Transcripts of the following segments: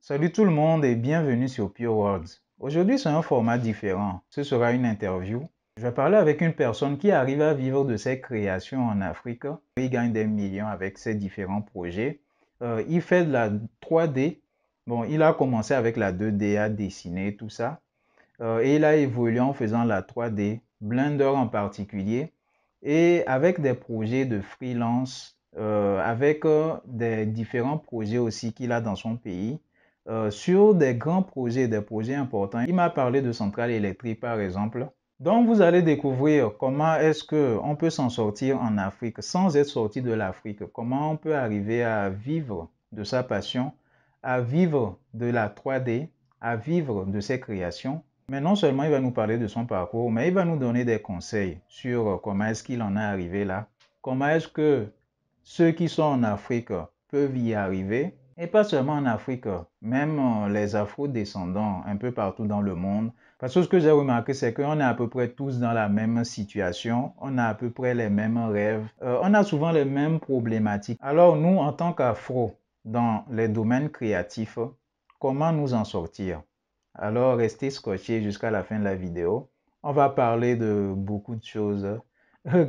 Salut tout le monde et bienvenue sur Pure Words. Aujourd'hui, c'est un format différent. Ce sera une interview. Je vais parler avec une personne qui arrive à vivre de ses créations en Afrique. Il gagne des millions avec ses différents projets. Il fait de la 3D. Bon, il a commencé avec la 2D à dessiner tout ça. Et il a évolué en faisant la 3D, Blender en particulier, et avec des projets de freelance, avec des différents projets aussi qu'il a dans son pays, sur des grands projets, des projets importants. Il m'a parlé de centrales électriques par exemple. Donc vous allez découvrir comment est-ce qu'on peut s'en sortir en Afrique sans être sorti de l'Afrique, comment on peut arriver à vivre de sa passion, à vivre de la 3D, à vivre de ses créations. Mais non seulement il va nous parler de son parcours, mais il va nous donner des conseils sur comment est-ce qu'il en est arrivé là, comment est-ce que ceux qui sont en Afrique peuvent y arriver, et pas seulement en Afrique, même les Afro-descendants un peu partout dans le monde. Parce que ce que j'ai remarqué, c'est qu'on est à peu près tous dans la même situation, on a à peu près les mêmes rêves, on a souvent les mêmes problématiques. Alors nous, en tant qu'Afro, dans les domaines créatifs, comment nous en sortir? Alors, restez scotchés jusqu'à la fin de la vidéo. On va parler de beaucoup de choses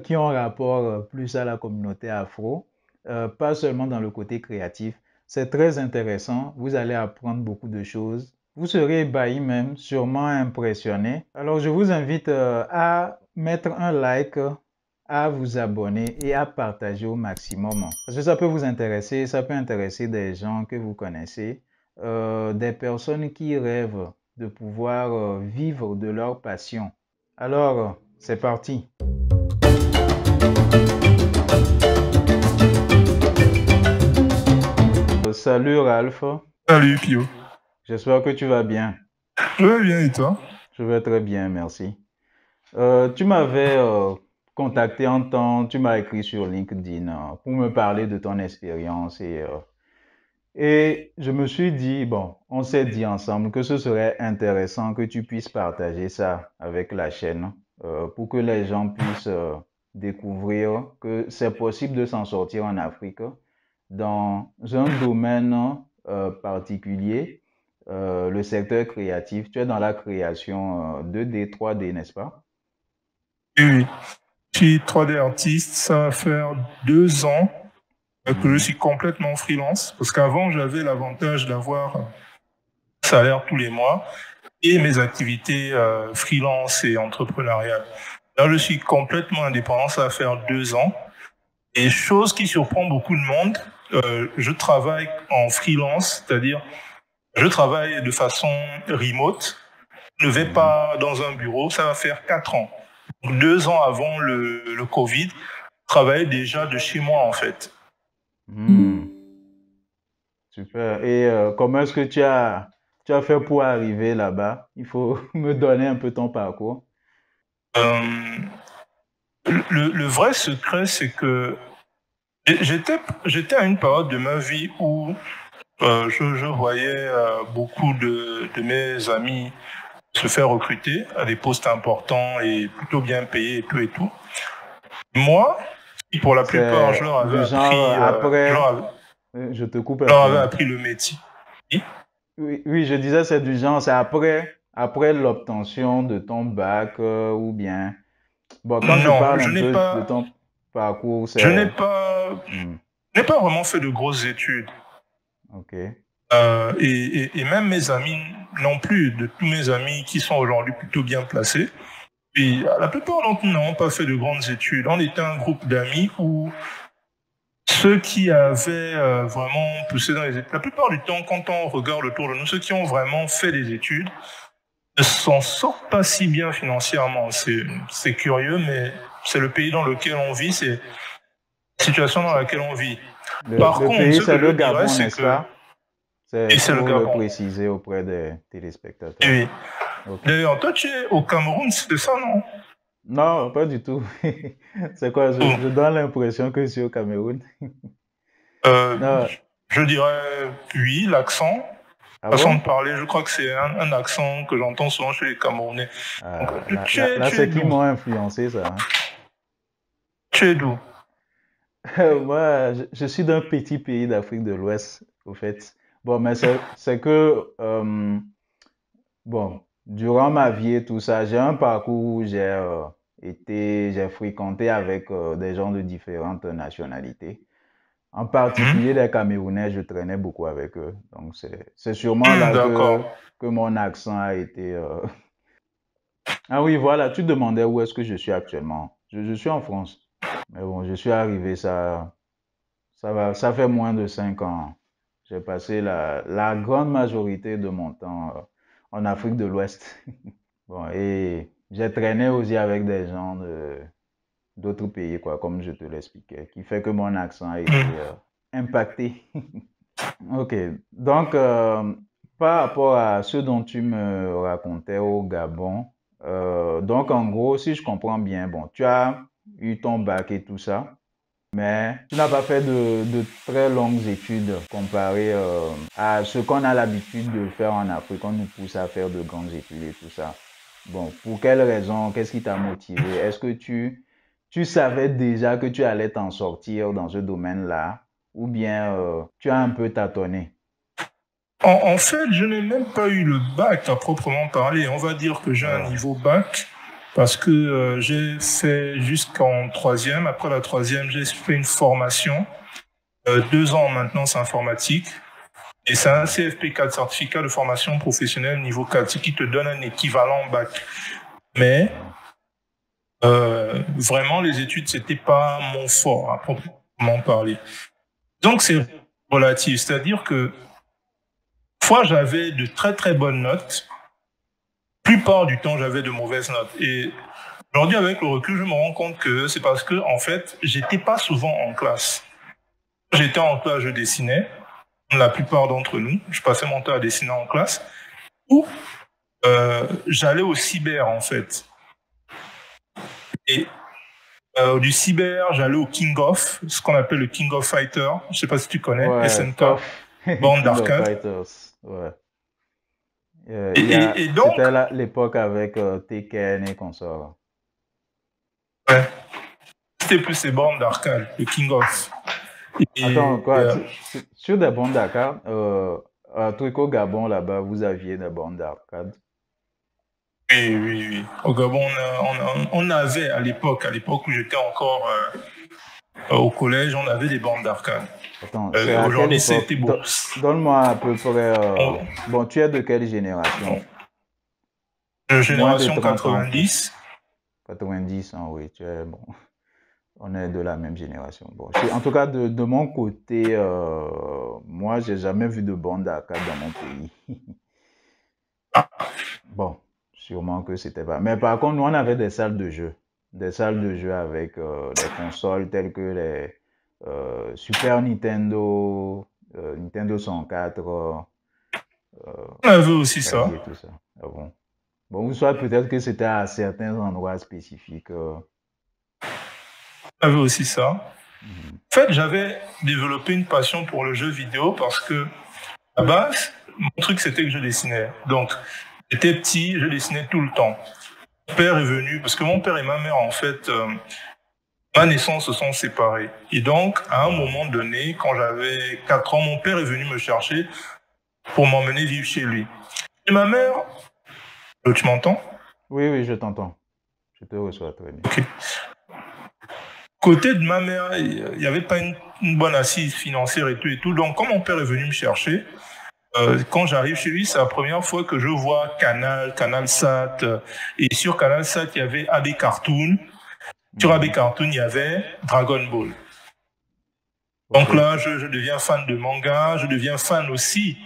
qui ont rapport plus à la communauté afro, pas seulement dans le côté créatif. C'est très intéressant. Vous allez apprendre beaucoup de choses. Vous serez ébahi même, sûrement impressionné. Alors, je vous invite à mettre un like, à vous abonner et à partager au maximum. Parce que ça peut vous intéresser, ça peut intéresser des gens que vous connaissez, des personnes qui rêvent de pouvoir vivre de leur passion. Alors, c'est parti. Salut Ralph, Salut Pio. j'espère que tu vas bien. Je vais bien et toi? Je vais très bien, merci. Tu m'avais contacté en temps, tu m'as écrit sur LinkedIn pour me parler de ton expérience et je me suis dit, bon, on s'est dit ensemble que ce serait intéressant que tu puisses partager ça avec la chaîne pour que les gens puissent découvrir que c'est possible de s'en sortir en Afrique dans un domaine particulier, le secteur créatif. Tu es dans la création 2D, 3D, n'est-ce pas? Oui, je suis 3D artiste. Ça va faire 2 ans que je Mhm. suis complètement freelance parce qu'avant, j'avais l'avantage d'avoir un salaire tous les mois et mes activités freelance et entrepreneuriales. Là, je suis complètement indépendant. Ça va faire 2 ans. Et chose qui surprend beaucoup de monde, je travaille en freelance, c'est-à-dire je travaille de façon remote. Je ne vais Mhm. pas dans un bureau. Ça va faire 4 ans. 2 ans avant le Covid, je travaillais déjà de chez moi en fait. Hmm, super. Et comment est-ce que tu as fait pour arriver là-bas? Il faut me donner un peu ton parcours. Euh, le vrai secret, c'est que j'étais à une période de ma vie où je voyais beaucoup de mes amis se faire recruter à des postes importants et plutôt bien payés et tout et tout. Moi, pour la plupart, C'est du genre après, je te coupe un je leur peu, avais hein. appris le métier. Oui, oui, je disais c'est du genre, c'est après l'obtention de ton bac ou bien. Bon, quand tu Non, parles un peu de ton parcours, je n'ai c'est. pas, Hmm, je n'ai pas vraiment fait de grosses études. ok. Et même mes amis non plus, de tous mes amis qui sont aujourd'hui plutôt bien placés. Et la plupart d'entre nous n'ont pas fait de grandes études. On était un groupe d'amis où ceux qui avaient vraiment poussé dans les études, la plupart du temps, quand on regarde autour de nous, ceux qui ont vraiment fait des études ne s'en sortent pas si bien financièrement. C'est curieux, mais c'est le pays dans lequel on vit, c'est la situation dans laquelle on vit. Par Le contre, pays, ce c'est que je le dirais, Gabon, c'est n'est-ce que, pas? C'est et c'est le pour le Gabon. préciser auprès des Et téléspectateurs. oui. Ok. D'ailleurs, toi, tu es au Cameroun, c'est ça, non? Non, pas du tout. C'est quoi? Oh. Je donne l'impression que je suis au Cameroun. Euh, Non. je dirais oui, l'accent, Ah façon de bon? parler, je crois que c'est un accent que j'entends souvent chez les Camerounais. Donc, Ah, là tu es c'est qui d'où? m'ont influencé ça, hein. Tu es d'où? Moi, je suis d'un petit pays d'Afrique de l'Ouest, au fait. Bon, mais c'est que, bon, durant ma vie et tout ça, j'ai un parcours où j'ai fréquenté avec des gens de différentes nationalités. En Mhm. particulier les Camerounais, je traînais beaucoup avec eux. Donc, c'est sûrement là D'accord. que mon accent a été. Ah oui, voilà, tu demandais où est-ce que je suis actuellement. Je suis en France. Mais bon, je suis arrivé, ça fait moins de 5 ans. J'ai passé la grande majorité de mon temps en Afrique de l'Ouest. Bon, et j'ai traîné aussi avec des gens d'autres pays, quoi, comme je te l'expliquais, qui fait que mon accent a été Mhm. impacté. Ok, donc par rapport à ce dont tu me racontais au Gabon, donc en gros, si je comprends bien, bon, tu as eu ton bac et tout ça, mais tu n'as pas fait de très longues études comparé à ce qu'on a l'habitude de faire en Afrique. On nous pousse à faire de grandes études et tout ça. Bon, pour quelles raisons? Qu'est-ce qui t'a motivé? Est-ce que tu savais déjà que tu allais t'en sortir dans ce domaine-là? Ou bien tu as un peu tâtonné? En fait, je n'ai même pas eu le bac à proprement parler. On va dire que j'ai un Ah, niveau bac parce que j'ai fait jusqu'en troisième. Après la troisième, j'ai fait une formation, 2 ans en maintenance informatique. Et c'est un CFP4, certificat de formation professionnelle niveau 4, ce qui te donne un équivalent bac. Mais ah, vraiment, les études, c'était pas mon fort à proprement parler. Donc, c'est relatif. C'est-à-dire que, fois, j'avais de très, très bonnes notes. Plupart du temps, j'avais de mauvaises notes. Et aujourd'hui, avec le recul, je me rends compte que c'est parce que, en fait, j'étais pas souvent en classe. Quand j'étais en classe, je dessinais. La plupart d'entre nous, je passais mon temps à dessiner en classe. Ou j'allais au cyber, en fait. Et du cyber, j'allais au King of, ce qu'on appelle le King of Fighter. Je sais pas si tu connais, ouais, SNK, tough. bande King of d'arcade. Fighters. Ouais. Et, et donc, C'était l'époque avec Tekken et consorts. ouais, c'était plus ces bandes d'arcade, le King of. Attends, Et quoi? Sur des bandes d'arcade, un truc au Gabon là-bas, vous aviez des bandes d'arcade. oui, oui, oui. Au Gabon, on avait à l'époque où j'étais encore au collège, on avait des bandes d'arcade. Attends, c'est à quelle Aujourd'hui, époque? c'était beau. Donne-moi à peu près. On- Bon, tu es de quelle génération? Moins de Génération 30 ans, plus. 90. 90 ans, oui, tu es bon. On est de la même génération. Bon, en tout cas, de mon côté, moi, j'ai jamais vu de bande d'arcade dans mon pays. Bon, sûrement que c'était pas. Mais par contre, nous, on avait des salles de jeu. Des salles de jeu avec des consoles telles que les Super Nintendo, Nintendo 64, On avait aussi Kali ça. et tout ça. Ah bon. Bon, ou soit peut-être que c'était à certains endroits spécifiques. On avait aussi ça. En Mhm. fait, j'avais développé une passion pour le jeu vidéo parce que, à base, mon truc, c'était que je dessinais. Donc, j'étais petit, je dessinais tout le temps. Mon père est venu, parce que mon père et ma mère, en fait, à ma naissance, se sont séparés. Et donc, à un Ah. moment donné, quand j'avais 4 ans, mon père est venu me chercher pour m'emmener vivre chez lui. Et ma mère, tu m'entends? Oui, oui, je t'entends. Je te reçois très bien. Ok. Côté de ma mère, il n'y avait pas une bonne assise financière et tout et tout. Donc, quand mon père est venu me chercher, quand j'arrive chez lui, c'est la première fois que je vois Canal, Canal Sat. Et sur Canal Sat, il y avait AB Cartoon. Sur AB Mhm. Cartoon, il y avait Dragon Ball. Ok. Donc là, je deviens fan de manga, je deviens fan aussi,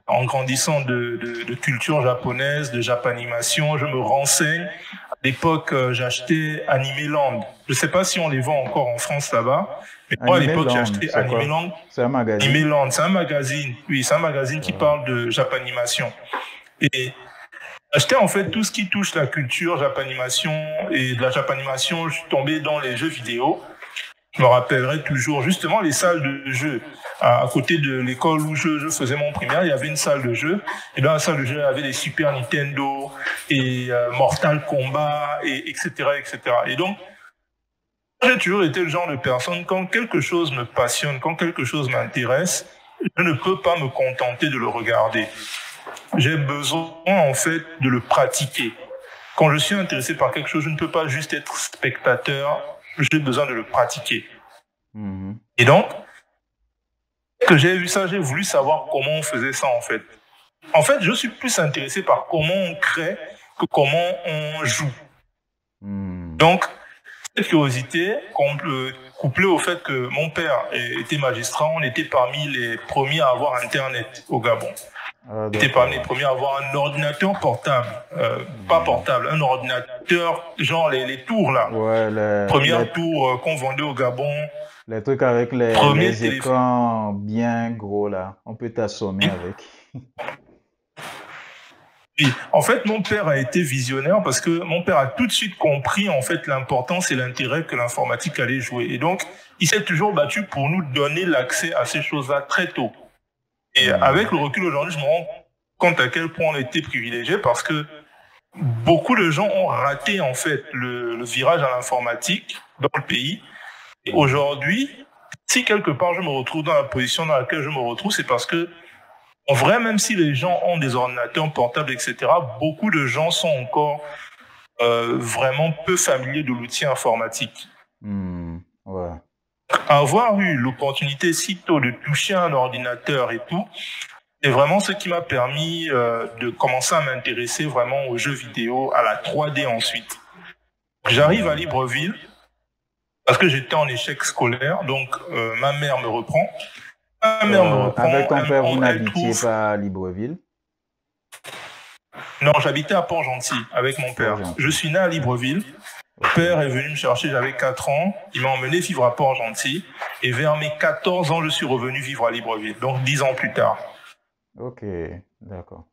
en grandissant, de culture japonaise, de japanimation. Je me renseigne. À l'époque, j'achetais Animeland. Je ne sais pas si on les vend encore en France là-bas, mais moi, à Animé l'époque, j'ai Land, acheté c'est quoi? Animeland. C'est un magazine? Animeland, c'est un magazine. Oui, c'est un magazine qui Ah, parle de japanimation. Et j'achetais en fait tout ce qui touche la culture, japanimation. Et de la japanimation, je suis tombé dans les jeux vidéo. Je me rappellerai toujours justement les salles de jeu. À côté de l'école où je faisais mon primaire, il y avait une salle de jeu. Et dans la salle de jeu, il y avait des Super Nintendo et Mortal Kombat, et etc., etc. Et cetera. Et donc, j'ai toujours été le genre de personne, quand quelque chose me passionne, quand quelque chose m'intéresse, je ne peux pas me contenter de le regarder. J'ai besoin, en fait, de le pratiquer. Quand je suis intéressé par quelque chose, je ne peux pas juste être spectateur, j'ai besoin de le pratiquer. Et donc, que j'ai vu ça, j'ai voulu savoir comment on faisait ça, en fait. En fait, je suis plus intéressé par comment on crée que comment on joue. Donc, cette curiosité, couplée au fait que mon père était magistrat, on était parmi les premiers à avoir Internet au Gabon. On était parmi les premiers à avoir un ordinateur portable. Pas portable, un ordinateur, genre les tours là. Ouais, Première tour qu'on vendait au Gabon. Les trucs avec les écrans bien gros là. On peut t'assommer avec. Oui. En fait, mon père a été visionnaire parce que mon père a tout de suite compris en fait l'importance et l'intérêt que l'informatique allait jouer. Et donc, il s'est toujours battu pour nous donner l'accès à ces choses-là très tôt. Et avec le recul aujourd'hui, je me rends compte à quel point on était privilégié parce que beaucoup de gens ont raté en fait le virage à l'informatique dans le pays. Et aujourd'hui, si quelque part je me retrouve dans la position dans laquelle je me retrouve, c'est parce que en vrai, même si les gens ont des ordinateurs portables, etc., beaucoup de gens sont encore vraiment peu familiers de l'outil informatique. Ouais. Avoir eu l'opportunité si tôt de toucher un ordinateur et tout, c'est vraiment ce qui m'a permis de commencer à m'intéresser vraiment aux jeux vidéo, à la 3D ensuite. J'arrive à Libreville parce que j'étais en échec scolaire, donc ma mère me reprend. Avec ton père, vous n'habitiez pas à Libreville? Non, j'habitais à Port-Gentil avec mon père. Je suis né à Libreville. Mon père est venu me chercher, j'avais 4 ans. Il m'a emmené vivre à Port-Gentil. Et vers mes 14 ans, je suis revenu vivre à Libreville. Donc 10 ans plus tard. Ok, d'accord.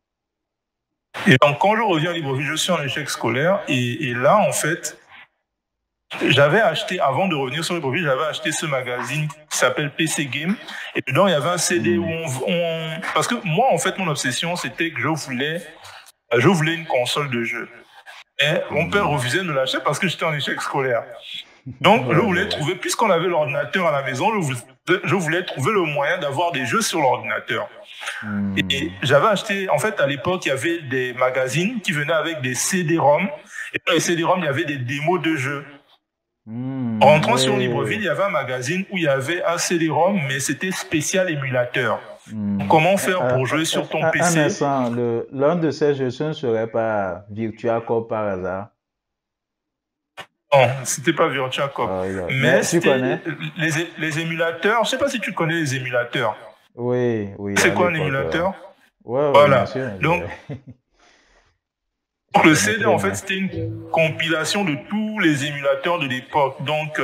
Et donc quand je reviens à Libreville, je suis en échec scolaire. Et là, en fait, j'avais acheté, avant de revenir sur Libreville, j'avais acheté ce magazine qui s'appelle PC Game. Et dedans, il y avait un CD où Parce que moi, en fait, mon obsession, c'était que je voulais une console de jeu. Et mon père refusait de l'acheter parce que j'étais en échec scolaire. Donc, je voulais trouver, puisqu'on avait l'ordinateur à la maison, je voulais trouver le moyen d'avoir des jeux sur l'ordinateur. Et j'avais acheté, en fait, à l'époque, il y avait des magazines qui venaient avec des CD-ROM. Et dans les CD-ROM, il y avait des démos de jeux. En rentrant sur Libreville, il y avait un magazine où il y avait un CD-ROM, mais c'était spécial émulateur. Comment faire pour jouer sur ton PC? Un instant, l'un de ces jeux, ce ne serait pas Virtua Cop par hasard? Non, c'était pas Virtua Cop. Mais tu connais? Les émulateurs, je sais pas si tu connais les émulateurs. Oui. C'est quoi un émulateur? Ouais, voilà. Bien sûr, Donc le CD, en fait, c'était une compilation de tous les émulateurs de l'époque. Donc,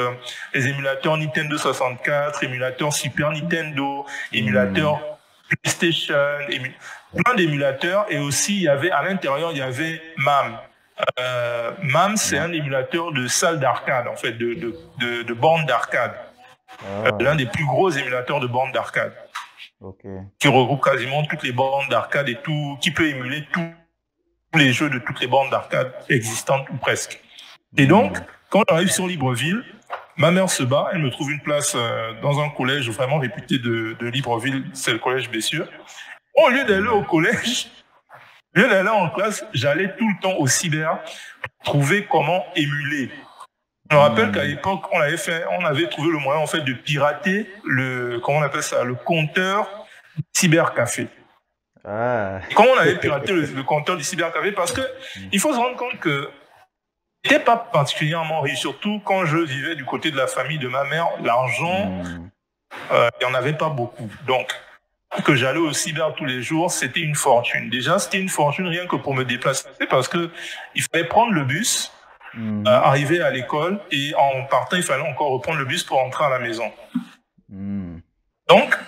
les émulateurs Nintendo 64, émulateurs Super Nintendo, émulateurs PlayStation, plein d'émulateurs. Et aussi, il y avait, à l'intérieur, il y avait MAM. MAM, c'est un émulateur de salle d'arcade, en fait, de borne d'arcade. L'un des plus gros émulateurs de borne d'arcade. Qui regroupe quasiment toutes les bornes d'arcade et tout, qui peut émuler tous les jeux de toutes les bornes d'arcade existantes ou presque. Et donc, quand j'arrive sur Libreville, ma mère se bat, elle me trouve une place dans un collège vraiment réputé de Libreville, c'est le collège Bessieux. Au lieu d'aller au collège, au lieu d'aller en classe, j'allais tout le temps au cyber pour trouver comment émuler. Je me rappelle qu'à l'époque, on avait trouvé le moyen en fait de pirater le compteur cybercafé. Comment on avait piraté le compteur du cybercafé? Parce que il faut se rendre compte que j'étais pas particulièrement riche, surtout quand je vivais du côté de la famille de ma mère. L'argent, il n'y en avait pas beaucoup. Donc, que j'allais au cyber tous les jours, c'était une fortune. Déjà, c'était une fortune rien que pour me déplacer, parce que il fallait prendre le bus, arriver à l'école, et en partant, il fallait encore reprendre le bus pour rentrer à la maison. Donc,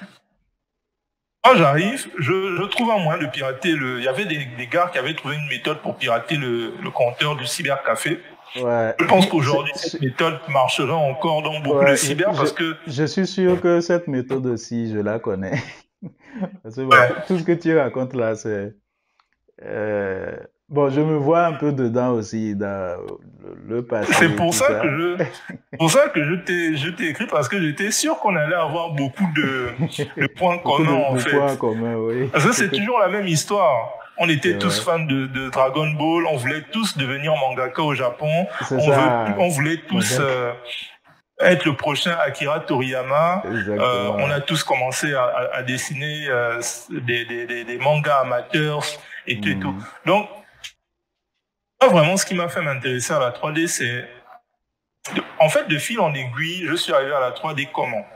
quand j'arrive, je trouve un moyen de pirater il y avait des gars qui avaient trouvé une méthode pour pirater le compteur du cybercafé. Je pense qu'aujourd'hui, cette méthode marcherait encore dans beaucoup de cyber parce que... Je suis sûr que cette méthode aussi, je la connais. Parce que tout ce que tu racontes là, c'est... Bon, je me vois un peu dedans aussi, dans le passé C'est et pour tout ça ça. que je t'ai écrit parce que j'étais sûr qu'on allait avoir beaucoup de points Beaucoup communs en de points en fait. commun, oui. Parce que C'est c'est que toujours la même histoire. On c'est était tous vrai. fans de Dragon Ball, on voulait tous devenir mangaka au Japon, C'est ça, on voulait tous Mangaka. être le prochain Akira Toriyama. On a Exactement. tous commencé à dessiner des mangas amateurs et tout et tout. Hmm. Donc, moi, vraiment, ce qui m'a fait m'intéresser à la 3D, c'est en fait, de fil en aiguille, je suis arrivé à la 3D comment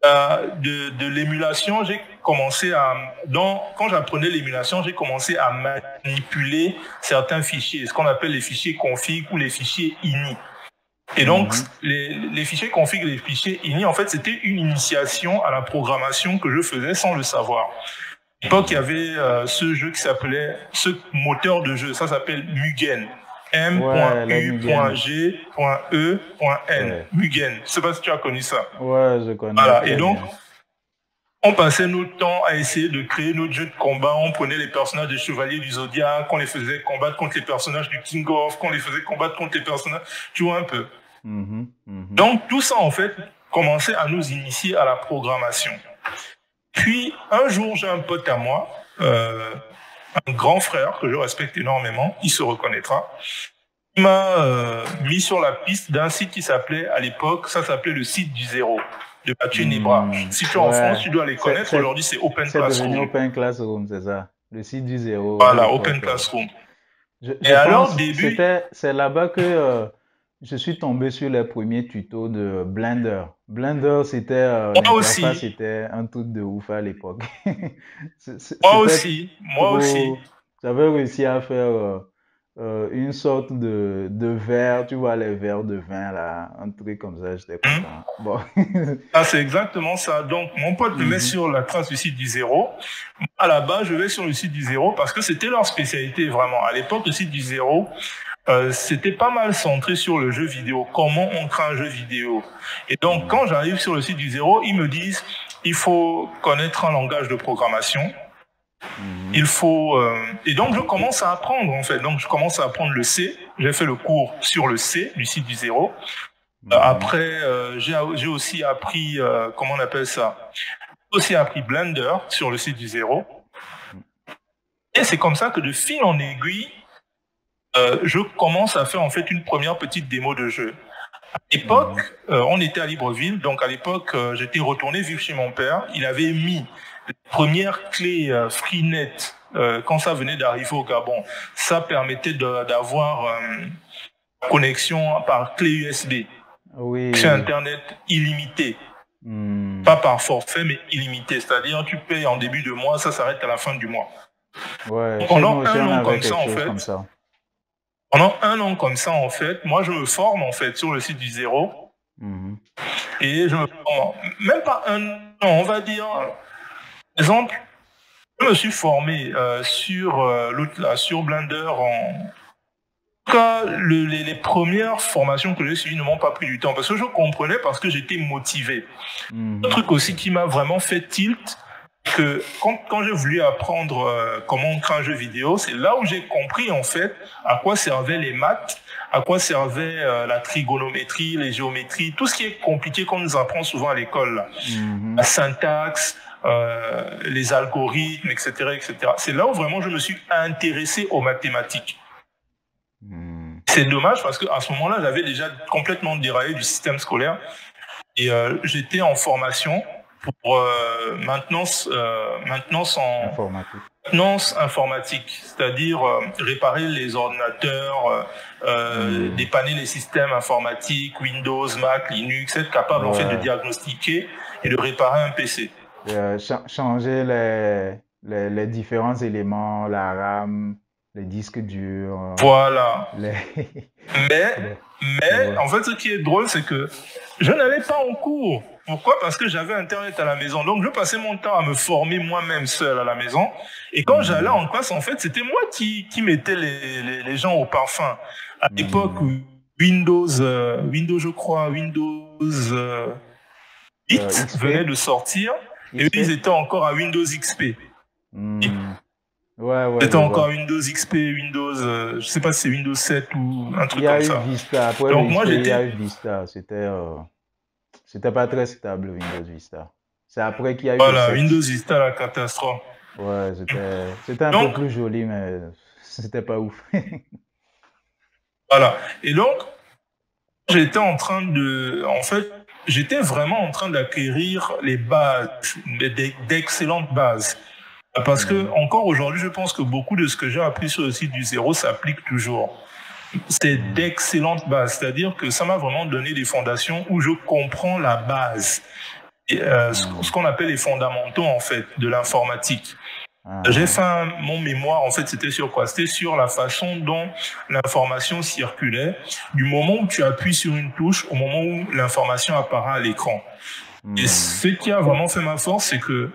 de l'émulation, j'ai commencé quand j'apprenais l'émulation, j'ai commencé à manipuler certains fichiers, ce qu'on appelle les fichiers config ou les fichiers ini. Et donc, Mhm. les fichiers config et les fichiers ini, en fait, c'était une initiation à la programmation que je faisais sans le savoir. À l'époque, il y avait ce jeu qui s'appelait, ce moteur de jeu, ça s'appelle Mugen. Ouais, la Mugen. M.U.G.E.N. Ouais. Mugen. Je ne sais pas si tu as connu ça. Ouais, je connais Voilà. Et très donc, bien. on passait notre temps à essayer de créer notre jeu de combat. On prenait les personnages des Chevaliers du Zodiac, on les faisait combattre contre les personnages du King of, qu'on les faisait combattre contre les personnages. Tu vois un peu. Mhm, mhm. Donc, tout ça, en fait, commençait à nous initier à la programmation. Puis, un jour, j'ai un pote à moi, un grand frère que je respecte énormément, il se reconnaîtra. Il m'a mis sur la piste d'un site qui s'appelait, à l'époque, ça s'appelait le site du zéro, de Mathieu Nebra. Hmm. Si tu es en France, Ouais, tu dois les connaître. Aujourd'hui, c'est Open c'est devenu Classroom. Open Classroom, c'est ça. Le site du zéro à Voilà, l'époque. Open Classroom. Je Et à leur pense début, c'est là-bas que je suis tombé sur les premiers tutos de Blender. Blender, c'était moi l'interface, aussi, c'était un truc de ouf à l'époque. moi C'était aussi, moi aussi. trop. J'avais réussi à faire une sorte de verre, tu vois, les verres de vin là, un truc comme ça, j'étais Hmm. content. Bon. Ah, c'est exactement ça. Donc, mon pote me met Mhm. sur la trace du site du zéro. À la base, je vais sur le site du zéro parce que c'était leur spécialité vraiment. À l'époque, le site du zéro, c'était pas mal centré sur le jeu vidéo. Comment on crée un jeu vidéo. Et donc, Mhm. quand j'arrive sur le site du zéro, ils me disent, il faut connaître un langage de programmation. Mhm. Il faut et donc je commence à apprendre en fait. Donc je commence à apprendre le C. J'ai fait le cours sur le C du site du zéro. Mhm. Après, j'ai aussi appris comment on appelle ça. J'ai aussi appris Blender sur le site du zéro. Et c'est comme ça que de fil en aiguille, je commence à faire en fait une première petite démo de jeu. À l'époque, Mhm. on était à Libreville, donc à l'époque, j'étais retourné vivre chez mon père. Il avait mis les premières clés Freenet quand ça venait d'arriver au Gabon. Ça permettait d'avoir connexion par clé USB, connexion Oui. Internet illimitée. Pas Hmm. par forfait, mais illimité. C'est-à-dire, tu payes en début de mois, ça s'arrête à la fin du mois. Ouais, chez nous Pendant aussi, un on an avait comme ça, quelque en chose comme fait, ça. moi, je me forme, en fait, sur le site du zéro. Mhm. Et je me forme, même pas un an, on va dire, par exemple, je me suis formé sur l'autre là, sur Blender en tout cas, les premières formations que j'ai suivies ne m'ont pas pris du temps parce que je comprenais, parce que j'étais motivé. Un Mhm. truc aussi qui m'a vraiment fait tilt, que quand j'ai voulu apprendre comment on crée un jeu vidéo, c'est là où j'ai compris en fait à quoi servaient les maths, à quoi servait la trigonométrie, les géométries, tout ce qui est compliqué qu'on nous apprend souvent à l'école, là. La Mhm. syntaxe, les algorithmes, etc., etc. C'est là où vraiment je me suis intéressé aux mathématiques. Mhm. C'est dommage parce qu'à ce moment-là, j'avais déjà complètement déraillé du système scolaire et j'étais en formation pour Informatique. maintenance informatique, c'est-à-dire réparer les ordinateurs, Mhm. dépanner les systèmes informatiques, Windows, Mac, Linux, être capable en fait de Ouais. diagnostiquer et de réparer un PC. Changer les différents éléments, la RAM, les disques durs, Voilà. les... Mais, Bon. mais, Ouais. en fait, ce qui est drôle, c'est que je n'allais pas en cours. Pourquoi? Parce que j'avais Internet à la maison. Donc, je passais mon temps à me former moi-même seul à la maison. Et quand j'allais Mhm. en classe, en fait, c'était moi qui mettais les gens au parfum. À l'époque, Mhm. Windows, je crois, Windows 8 venait XP? de sortir. Et eux, ils XP? étaient encore à Windows XP. Hmm. Ouais, ouais, C'était je encore vois. Windows XP, Windows, je sais pas si c'est Windows 7 ou un Il truc y comme a eu ça. Vista. Après le Donc moi XP, il y j'étais, a eu Vista. C'était pas très stable, Windows Vista. C'est après qu'il y a eu le voilà, Windows 7. Vista la catastrophe. Ouais, c'était un peu Donc plus joli, mais c'était pas ouf. voilà. Et donc j'étais en train de, en fait, j'étais vraiment en train d'acquérir les bases, d'excellentes bases. Parce que Mhm, encore aujourd'hui, je pense que beaucoup de ce que j'ai appris sur le site du zéro s'applique toujours. C'est mhm, d'excellentes bases, c'est-à-dire que ça m'a vraiment donné des fondations où je comprends la base, et, ce mhm. qu'on appelle les fondamentaux en fait de l'informatique. J'ai Ah, fait mon mémoire, en fait, c'était sur quoi? C'était sur la façon dont l'information circulait du moment où tu appuies sur une touche au moment où l'information apparaît à l'écran. Et mhm, ce qui a vraiment fait ma force, c'est que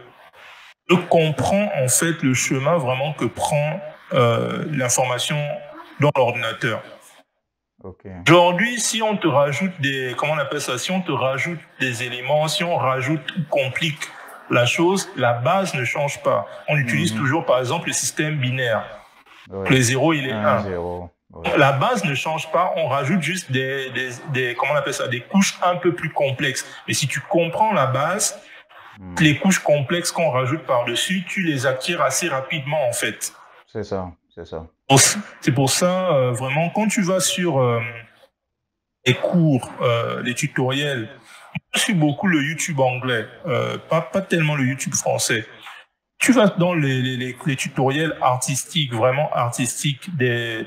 je comprends en fait le chemin vraiment que prend l'information dans l'ordinateur. ok. Aujourd'hui, si on te rajoute des, comment on appelle ça, si on te rajoute des éléments, si on rajoute ou complique la chose, la base ne change pas. On utilise Mhm, toujours, par exemple, le système binaire. ouais. Les zéros, il est Un, 1. zéro. Ouais. La base ne change pas, on rajoute juste comment on appelle ça, des couches un peu plus complexes. Mais si tu comprends la base, Mhm. les couches complexes qu'on rajoute par-dessus, tu les acquiers assez rapidement, en fait. C'est ça, c'est ça. C'est pour ça, vraiment, quand tu vas sur les cours, les tutoriels, je suis beaucoup le YouTube anglais, pas tellement le YouTube français. Tu vas dans les tutoriels artistiques, vraiment artistiques des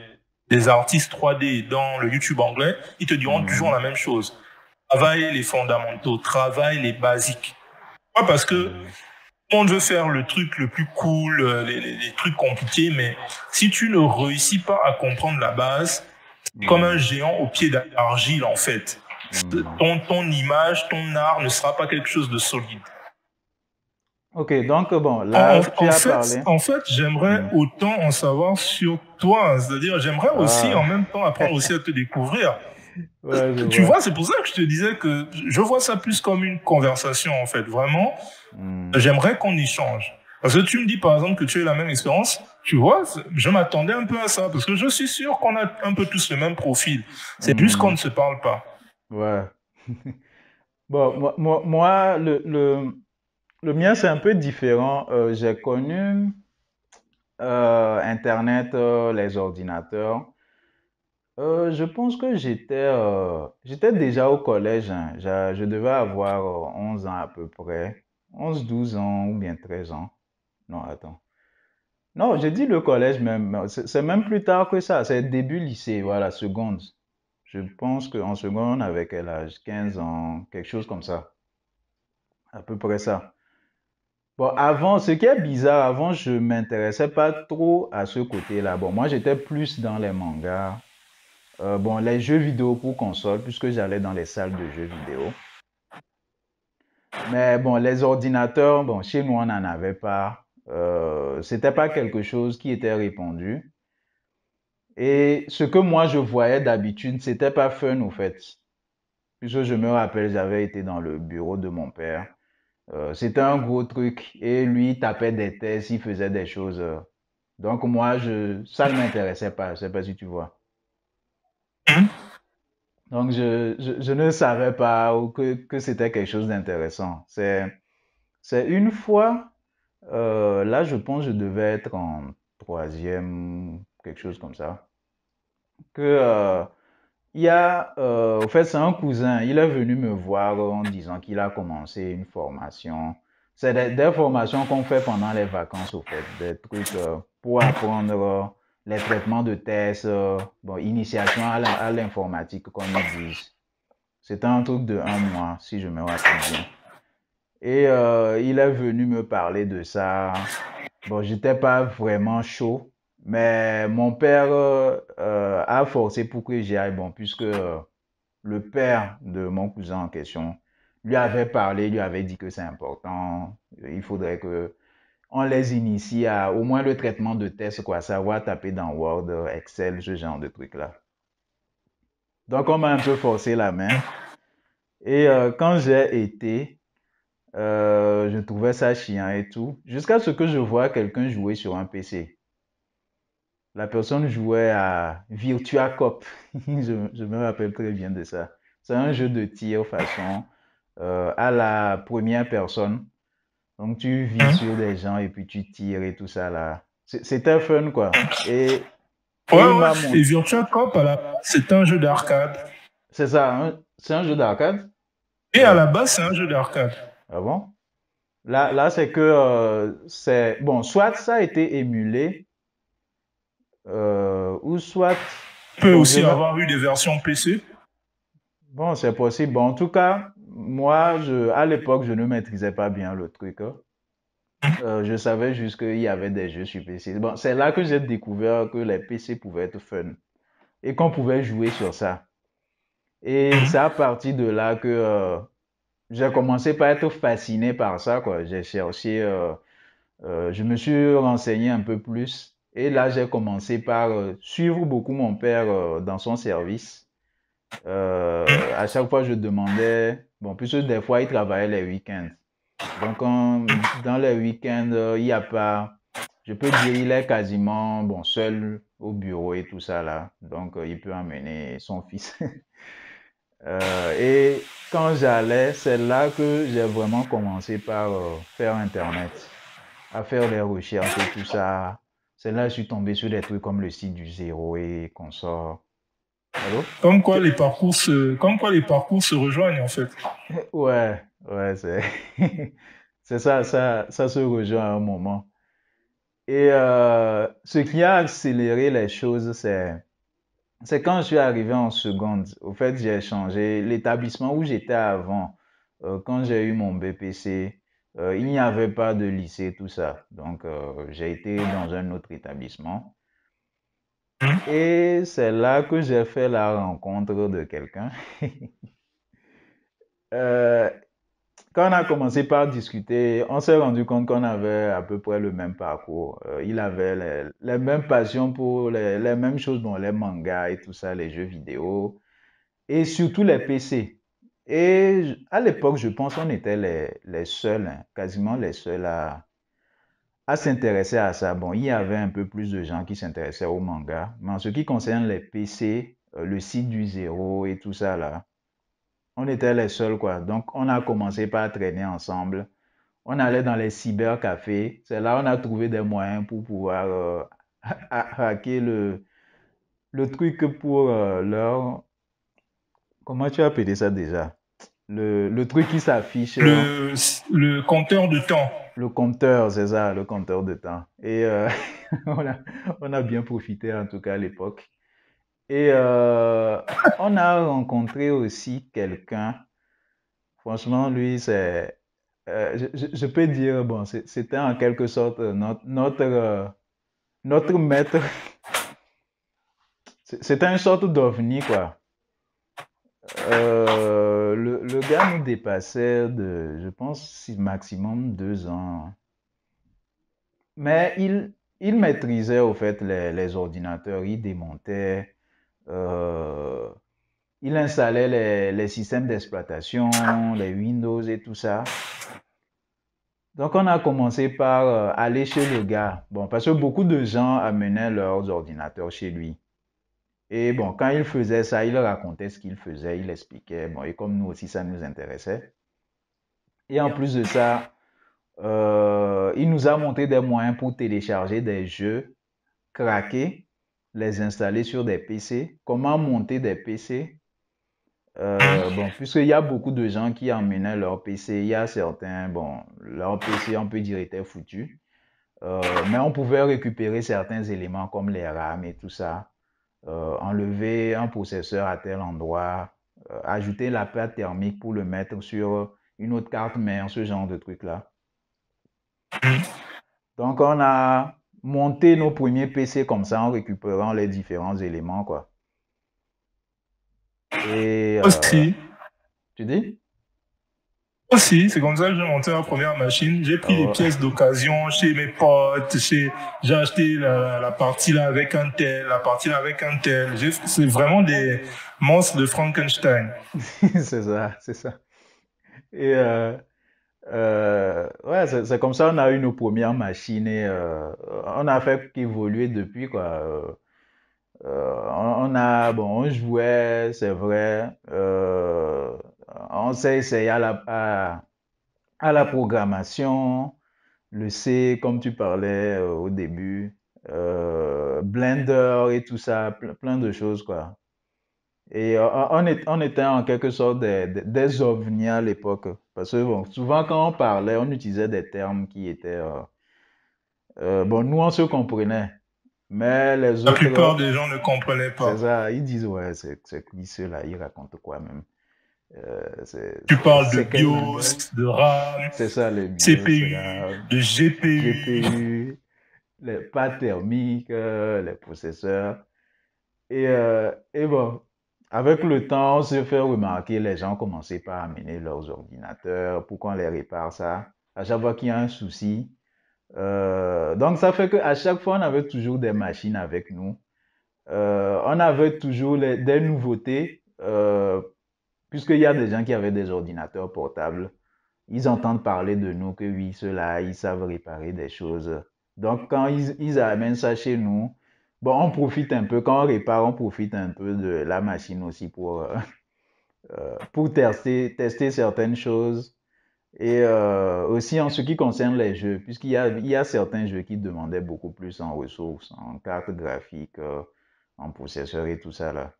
artistes 3D dans le YouTube anglais, ils te diront toujours Mhm, la même chose. Travaille les fondamentaux, travaille les basiques. Pas parce que mhm, on veut faire le truc le plus cool, les trucs compliqués, mais si tu ne réussis pas à comprendre la base, c'est comme un mhm, géant au pied d'argile, en fait. mhm. Ton image, ton art ne sera pas quelque chose de solide. Ok, donc bon, là, tu as parlé. En fait, j'aimerais Mhm. autant en savoir sur toi. C'est-à-dire, j'aimerais aussi, en Ah, même temps, apprendre aussi à te découvrir. ouais, je Tu vois. vois, c'est pour ça que je te disais que je vois ça plus comme une conversation, en fait. Vraiment, Mhm, j'aimerais qu'on échange. Parce que tu me dis, par exemple, que tu as eu la même expérience. Tu vois, je m'attendais un peu à ça. Parce que je suis sûr qu'on a un peu tous le même profil. C'est juste qu'on ne mhm, se parle pas. ouais. Bon, moi, le mien, c'est un peu différent. J'ai connu Internet, les ordinateurs. Je pense que j'étais déjà au collège, hein. Je devais avoir 11 ans à peu près. 11, 12 ans ou bien 13 ans. Non, attends. Non, j'ai dit le collège même. C'est même plus tard que ça. C'est début lycée, voilà, seconde. Je pense qu'en seconde, on avait quel âge? 15 ans, quelque chose comme ça. À peu près ça. Bon, avant, ce qui est bizarre, avant, je m'intéressais pas trop à ce côté-là. Bon, moi, j'étais plus dans les mangas. Bon, les jeux vidéo pour console, puisque j'allais dans les salles de jeux vidéo. Mais bon, les ordinateurs, bon, chez nous, on n'en avait pas. C'était pas quelque chose qui était répandu. Et ce que moi, je voyais d'habitude, c'était pas fun, au fait. Puisque je me rappelle, j'avais été dans le bureau de mon père. C'était un gros truc. Et lui, il tapait des tests, il faisait des choses. Donc moi, ça ne m'intéressait pas. Je sais pas si tu vois. Hum, Donc je ne savais pas que c'était quelque chose d'intéressant. C'est une fois, là, je pense que je devais être en troisième, quelque chose comme ça, que il y a, au fait, c'est un cousin, il est venu me voir en disant qu'il a commencé une formation. C'est des formations qu'on fait pendant les vacances, au fait, des trucs pour apprendre les traitements de tests, bon, initiation à l'informatique, comme ils disent. C'était un truc de 1 mois, si je me rappelle bien. Et il est venu me parler de ça. Bon, j'étais pas vraiment chaud, mais mon père a forcé pour que j'y aille. Bon, puisque le père de mon cousin en question lui avait parlé, lui avait dit que c'est important. Il faudrait que on les initie à au moins le traitement de test, quoi, savoir taper dans Word, Excel, ce genre de trucs-là. Donc, on m'a un peu forcé la main. Et quand j'ai été, je trouvais ça chiant et tout, jusqu'à ce que je vois quelqu'un jouer sur un PC. La personne jouait à Virtua Cop. Je me rappelle très bien de ça. C'est un jeu de tir façon à la première personne. Donc tu vis Hein. sur des gens et puis tu tires et tout ça là. C'était fun quoi. Ouais, Et il ouais. m'a Et montré. Virtua Cop, à la base, c'est un jeu d'arcade. C'est ça, c'est un jeu d'arcade? Et à Ouais. la base, c'est un jeu d'arcade. Ah bon? Là c'est que c'est bon, soit ça a été émulé ou soit Tu peux bon, aussi avoir eu des versions PC. bon, c'est possible. Bon, en tout cas, moi, à l'époque, je ne maîtrisais pas bien le truc, hein. Je savais juste qu'il y avait des jeux sur PC. Bon, c'est là que j'ai découvert que les PC pouvaient être fun et qu'on pouvait jouer sur ça. Et c'est à partir de là que j'ai commencé par être fasciné par ça, quoi. J'ai cherché, je me suis renseigné un peu plus. Et là, j'ai commencé par suivre beaucoup mon père dans son service. À chaque fois, je demandais, bon, puisque des fois, il travaillait les week-ends. Donc, dans les week-ends, il n'y a pas, je peux dire, il est quasiment, bon, seul au bureau et tout ça là. Donc, il peut emmener son fils. Et quand j'allais, c'est là que j'ai vraiment commencé par faire Internet, à faire des recherches et tout ça. C'est là que je suis tombé sur des trucs comme le site du zéro et consorts. Allô? Comme quoi les parcours se rejoignent en fait. Ouais, ouais, c'est c'est ça se rejoint à un moment. Et ce qui a accéléré les choses, c'est quand je suis arrivé en seconde. Au fait, j'ai changé l'établissement où j'étais avant. Quand j'ai eu mon BPC, il n'y avait pas de lycée, tout ça. Donc, j'ai été dans un autre établissement. Et c'est là que j'ai fait la rencontre de quelqu'un. Euh, Quand on a commencé par discuter, on s'est rendu compte qu'on avait à peu près le même parcours. Il avait les mêmes passions pour les mêmes choses, bon, les mangas et tout ça, les jeux vidéo, et surtout les PC. Et à l'époque, je pense qu'on était les seuls, hein, quasiment les seuls à s'intéresser à ça. Bon, il y avait un peu plus de gens qui s'intéressaient aux mangas, mais en ce qui concerne les PC, le site du zéro et tout ça là, on était les seuls, quoi. Donc, on a commencé par traîner ensemble. On allait dans les cybercafés. C'est là qu'on a trouvé des moyens pour pouvoir hacker le truc pour leur... Comment tu as appelé ça déjà? Le truc qui s'affiche, Le, le compteur de temps. le compteur, c'est ça, le compteur de temps. Et on a, on a bien profité, en tout cas, à l'époque. Et on a rencontré aussi quelqu'un. Franchement, lui, c'est... je peux dire, bon, c'était en quelque sorte notre maître. C'était une sorte d'ovni, quoi. Le gars nous dépassait de, je pense, maximum 2 ans. Mais il maîtrisait, au fait, les ordinateurs. Il démontait, euh, il installait les systèmes d'exploitation, les Windows et tout ça. Donc, on a commencé par aller chez le gars. Bon, parce que beaucoup de gens amenaient leurs ordinateurs chez lui. Et bon, quand il faisait ça, il racontait ce qu'il faisait, il expliquait. Bon, et comme nous aussi, ça nous intéressait. Et en plus de ça, il nous a montré des moyens pour télécharger des jeux, craquer, les installer sur des PC. Comment monter des PC? Bon, puisqu'il y a beaucoup de gens qui emmenaient leur PC, il y a certains, bon, leur PC, on peut dire, était foutu. Mais on pouvait récupérer certains éléments comme les RAM et tout ça, enlever un processeur à tel endroit, ajouter la plaque thermique pour le mettre sur une autre carte mère, ce genre de truc-là. Donc, on a monté nos premiers PC comme ça en récupérant les différents éléments, quoi. Et Aussi, tu dis? aussi, c'est comme ça que j'ai monté ma première machine. J'ai pris des Oh, pièces d'occasion chez mes potes. J'ai acheté la partie là avec un tel, la partie là avec un tel. C'est vraiment des monstres de Frankenstein. c'est ça, c'est ça. Et Ouais, c'est comme ça on a eu nos premières machines et on a fait qu'évoluer depuis, quoi. On jouait, c'est vrai. On s'est essayé à la programmation, le C, comme tu parlais au début, Blender et tout ça, plein de choses, quoi. Et on était en quelque sorte des ovnis à l'époque. Parce que bon, souvent quand on parlait, on utilisait des termes qui étaient... bon, nous, on se comprenait. Mais les La plupart autres, des gens ne comprenaient c'est pas. ça, ils disent, ouais, c'est qui ceux-là, ils racontent quoi même. Tu parles de C'est quelle BIOS, langue? de RAM, C'est ça, le BIOS, CPU, de GPU. GPU, les pads thermiques, les processeurs. Et bon, avec le temps, on s'est fait remarquer, les gens commençaient par amener leurs ordinateurs pour qu'on les répare ça. À chaque fois qu'il y a un souci. Donc, ça fait qu'à chaque fois, on avait toujours des machines avec nous. On avait toujours des nouveautés, puisqu'il y a des gens qui avaient des ordinateurs portables. Ils entendent parler de nous que oui, ceux-là, ils savent réparer des choses. Donc, quand ils amènent ça chez nous, bon, on profite un peu. Quand on répare, on profite un peu de la machine aussi pour tester certaines choses. Et aussi en ce qui concerne les jeux, il y a certains jeux qui demandaient beaucoup plus en ressources, en carte graphique, en processeur et tout ça là.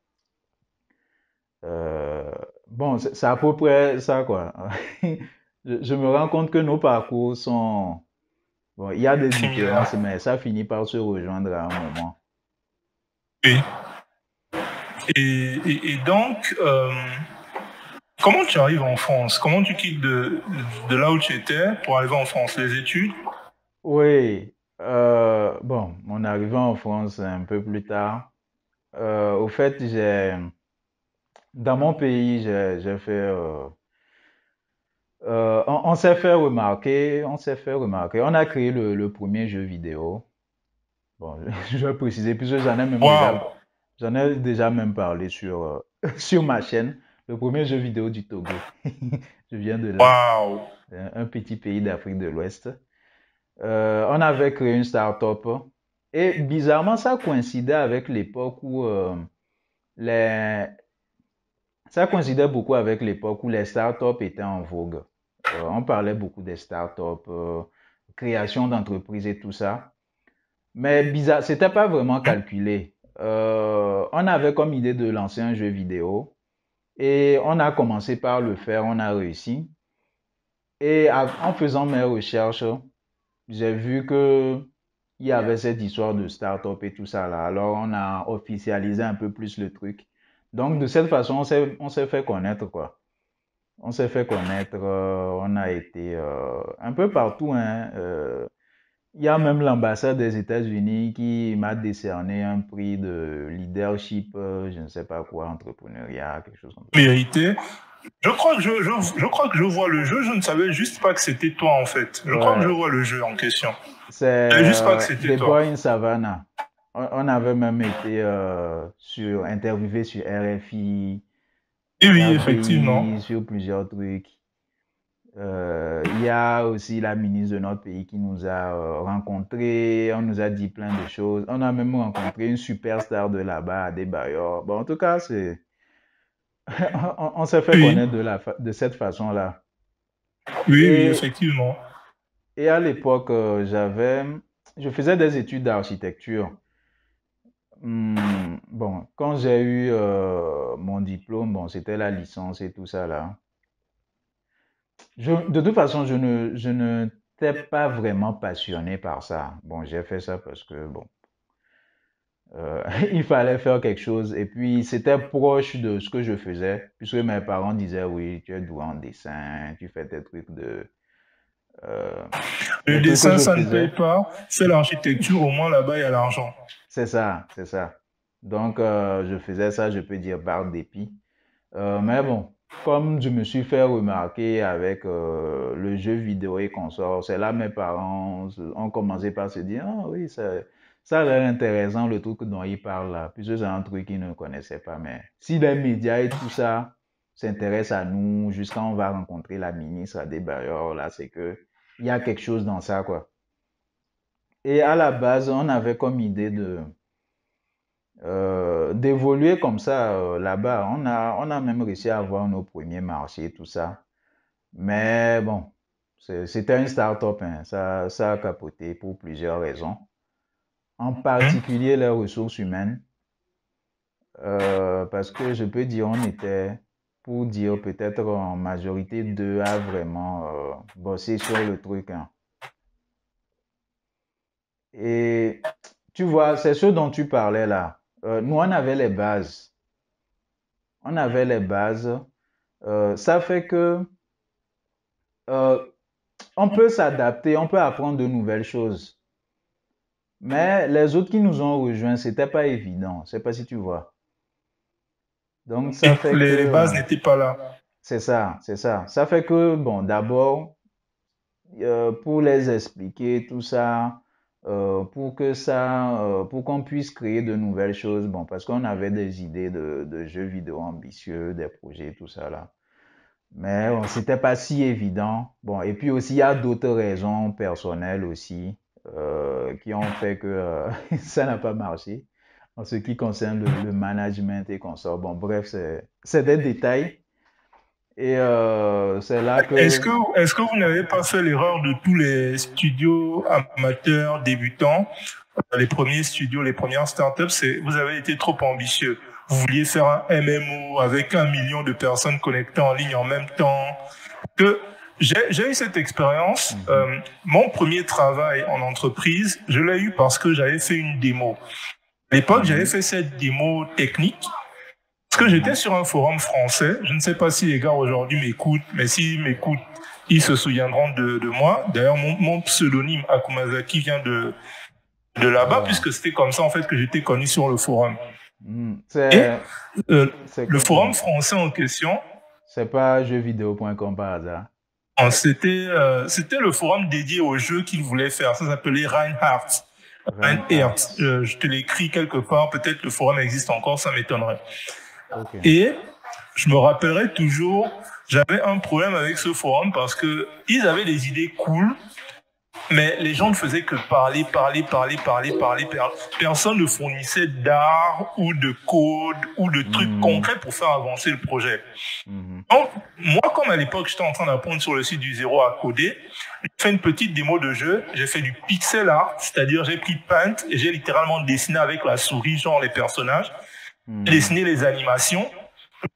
Euh, bon, c'est à peu près ça, quoi. Je me rends compte que nos parcours sont... Bon, il y a des Similaire. différences, mais ça finit par se rejoindre à un moment. Oui. Et donc, comment tu arrives en France? Comment tu quittes de là où tu étais pour arriver en France? Les études? Oui, bon, mon arrivée en France un peu plus tard. Au fait, dans mon pays, j'ai fait... on s'est fait remarquer, on s'est fait remarquer. On a créé le premier jeu vidéo. Bon, je vais préciser, puisque Waouh! j'en ai déjà même parlé sur, sur ma chaîne. Le premier jeu vidéo du Togo. Je viens de là, Waouh! un petit pays d'Afrique de l'Ouest. On avait créé une start-up et bizarrement, ça coïncidait avec l'époque où les... ça coïncidait beaucoup avec l'époque où les start-up étaient en vogue. On parlait beaucoup des start-up, création d'entreprises et tout ça. Mais bizarre, c'était pas vraiment calculé. On avait comme idée de lancer un jeu vidéo et on a commencé par le faire, on a réussi. Et en faisant mes recherches, j'ai vu que il y avait cette histoire de start-up et tout ça là. Alors on a officialisé un peu plus le truc. Donc de cette façon, on s'est fait connaître, quoi. On s'est fait connaître, on a été un peu partout, hein. Il y a même l'ambassade des États-Unis qui m'a décerné un prix de leadership, je ne sais pas quoi, entrepreneuriat, quelque chose comme ça. Vérité. Je crois que je vois le jeu. Je ne savais juste pas que c'était toi, en fait. Je crois que je Ouais, vois le jeu en question. c'est Je ne savais juste pas que c'était The toi. Boy in Savannah. On avait même été interviewé sur RFI, Et oui, effectivement. RDI, sur plusieurs trucs. Il y a aussi la ministre de notre pays qui nous a rencontrés, on nous a dit plein de choses. On a même rencontré une superstar de là-bas, Adebayor. Bon, en tout cas, on s'est fait Oui, connaître de cette façon-là. oui, oui, Et, effectivement. et à l'époque, je faisais des études d'architecture. Bon, quand j'ai eu mon diplôme, bon, c'était la licence et tout ça là. De toute façon, je ne t'ai pas vraiment passionné par ça. Bon, j'ai fait ça parce que, bon, il fallait faire quelque chose. Et puis, c'était proche de ce que je faisais, puisque mes parents disaient, oui, tu es doué en dessin, tu fais euh, Le des trucs que dessin, je ça ne paye faisais. pas. C'est l'architecture, au moins là-bas, il y a l'argent. C'est ça, c'est ça. Donc, je faisais ça, je peux dire, par dépit. Mais bon, comme je me suis fait remarquer avec le jeu vidéo et consort, c'est là mes parents ont commencé par se dire, ah oui, ça a l'air intéressant le truc dont ils parlent là, puisque c'est un truc qu'ils ne connaissaient pas. Mais si les médias et tout ça, s'intéresse à nous, jusqu'à on va rencontrer la ministre à des bailleurs, là, c'est que il y a quelque chose dans ça, quoi. Et à la base, on avait comme idée d'évoluer comme ça là-bas. On a même réussi à avoir nos premiers marchés, tout ça. Mais bon, c'était une start-up, hein. Ça a capoté pour plusieurs raisons. En particulier les ressources humaines. Parce que je peux dire, on était, pour dire peut-être en majorité, deux à vraiment bosser sur le truc, hein. Et tu vois, c'est ce dont tu parlais là. Nous, on avait les bases. On avait les bases. Ça fait que euh, on peut s'adapter, on peut apprendre de nouvelles choses. Mais les autres qui nous ont rejoints, c'était pas évident. Je sais pas si tu vois. Donc, ça Et fait les que, bases n'étaient pas là. c'est ça, c'est ça. Ça fait que, bon, d'abord, pour les expliquer tout ça, pour qu'on puisse créer de nouvelles choses, bon, parce qu'on avait des idées de jeux vidéo ambitieux, des projets, tout ça là. Mais bon, c'était pas si évident. Bon, et puis aussi, il y a d'autres raisons personnelles aussi qui ont fait que ça n'a pas marché en ce qui concerne le management et consorts. Bon, bref, c'est des détails. Et c'est là Est-ce que... que, est-ce que vous n'avez pas fait l'erreur de tous les studios amateurs débutants, les premiers studios, les premières startups, c'est vous avez été trop ambitieux. Vous vouliez faire un MMO avec 1 million de personnes connectées en ligne en même temps. Que j'ai eu cette expérience. Mon premier travail en entreprise, je l'ai eu parce que j'avais fait une démo. À l'époque, j'avais fait cette démo technique. Parce que j'étais sur un forum français, je ne sais pas si les gars aujourd'hui m'écoutent, mais s'ils m'écoutent, ils se souviendront de moi. D'ailleurs, mon pseudonyme Akumazaki vient de là-bas, puisque c'était comme ça en fait que j'étais connu sur le forum. Et le forum français en question, c'est pas jeuxvideo.com par hasard. C'était le forum dédié aux jeux qu'il voulait faire. Ça s'appelait Reinhardt. Reinhardt. Je te l'écris quelque part. Peut-être le forum existe encore, ça m'étonnerait. Okay. Et je me rappellerai toujours, j'avais un problème avec ce forum parce que ils avaient des idées cool, mais les gens ne faisaient que parler. Personne ne fournissait d'art ou de code ou de trucs concrets pour faire avancer le projet. Donc, moi, comme à l'époque, j'étais en train d'apprendre sur le site du zéro à coder, j'ai fait une petite démo de jeu, j'ai fait du pixel art, c'est-à-dire j'ai pris Paint et j'ai littéralement dessiné avec la souris, genre les personnages. Dessiner les animations,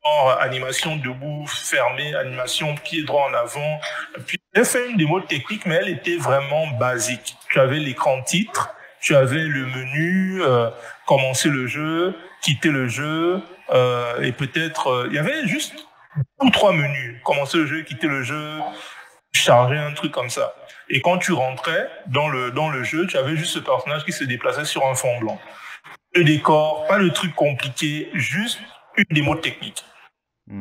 genre animation debout, fermé, animation pied droit en avant. Puis j'ai fait une démo technique, mais elle était vraiment basique. Tu avais l'écran titre, tu avais le menu, commencer le jeu, quitter le jeu, et peut-être il y avait juste 2 ou 3 menus. Commencer le jeu, quitter le jeu, charger un truc comme ça. Et quand tu rentrais dans le jeu, tu avais juste ce personnage qui se déplaçait sur un fond blanc. Le décor, pas le truc compliqué, juste une démo technique.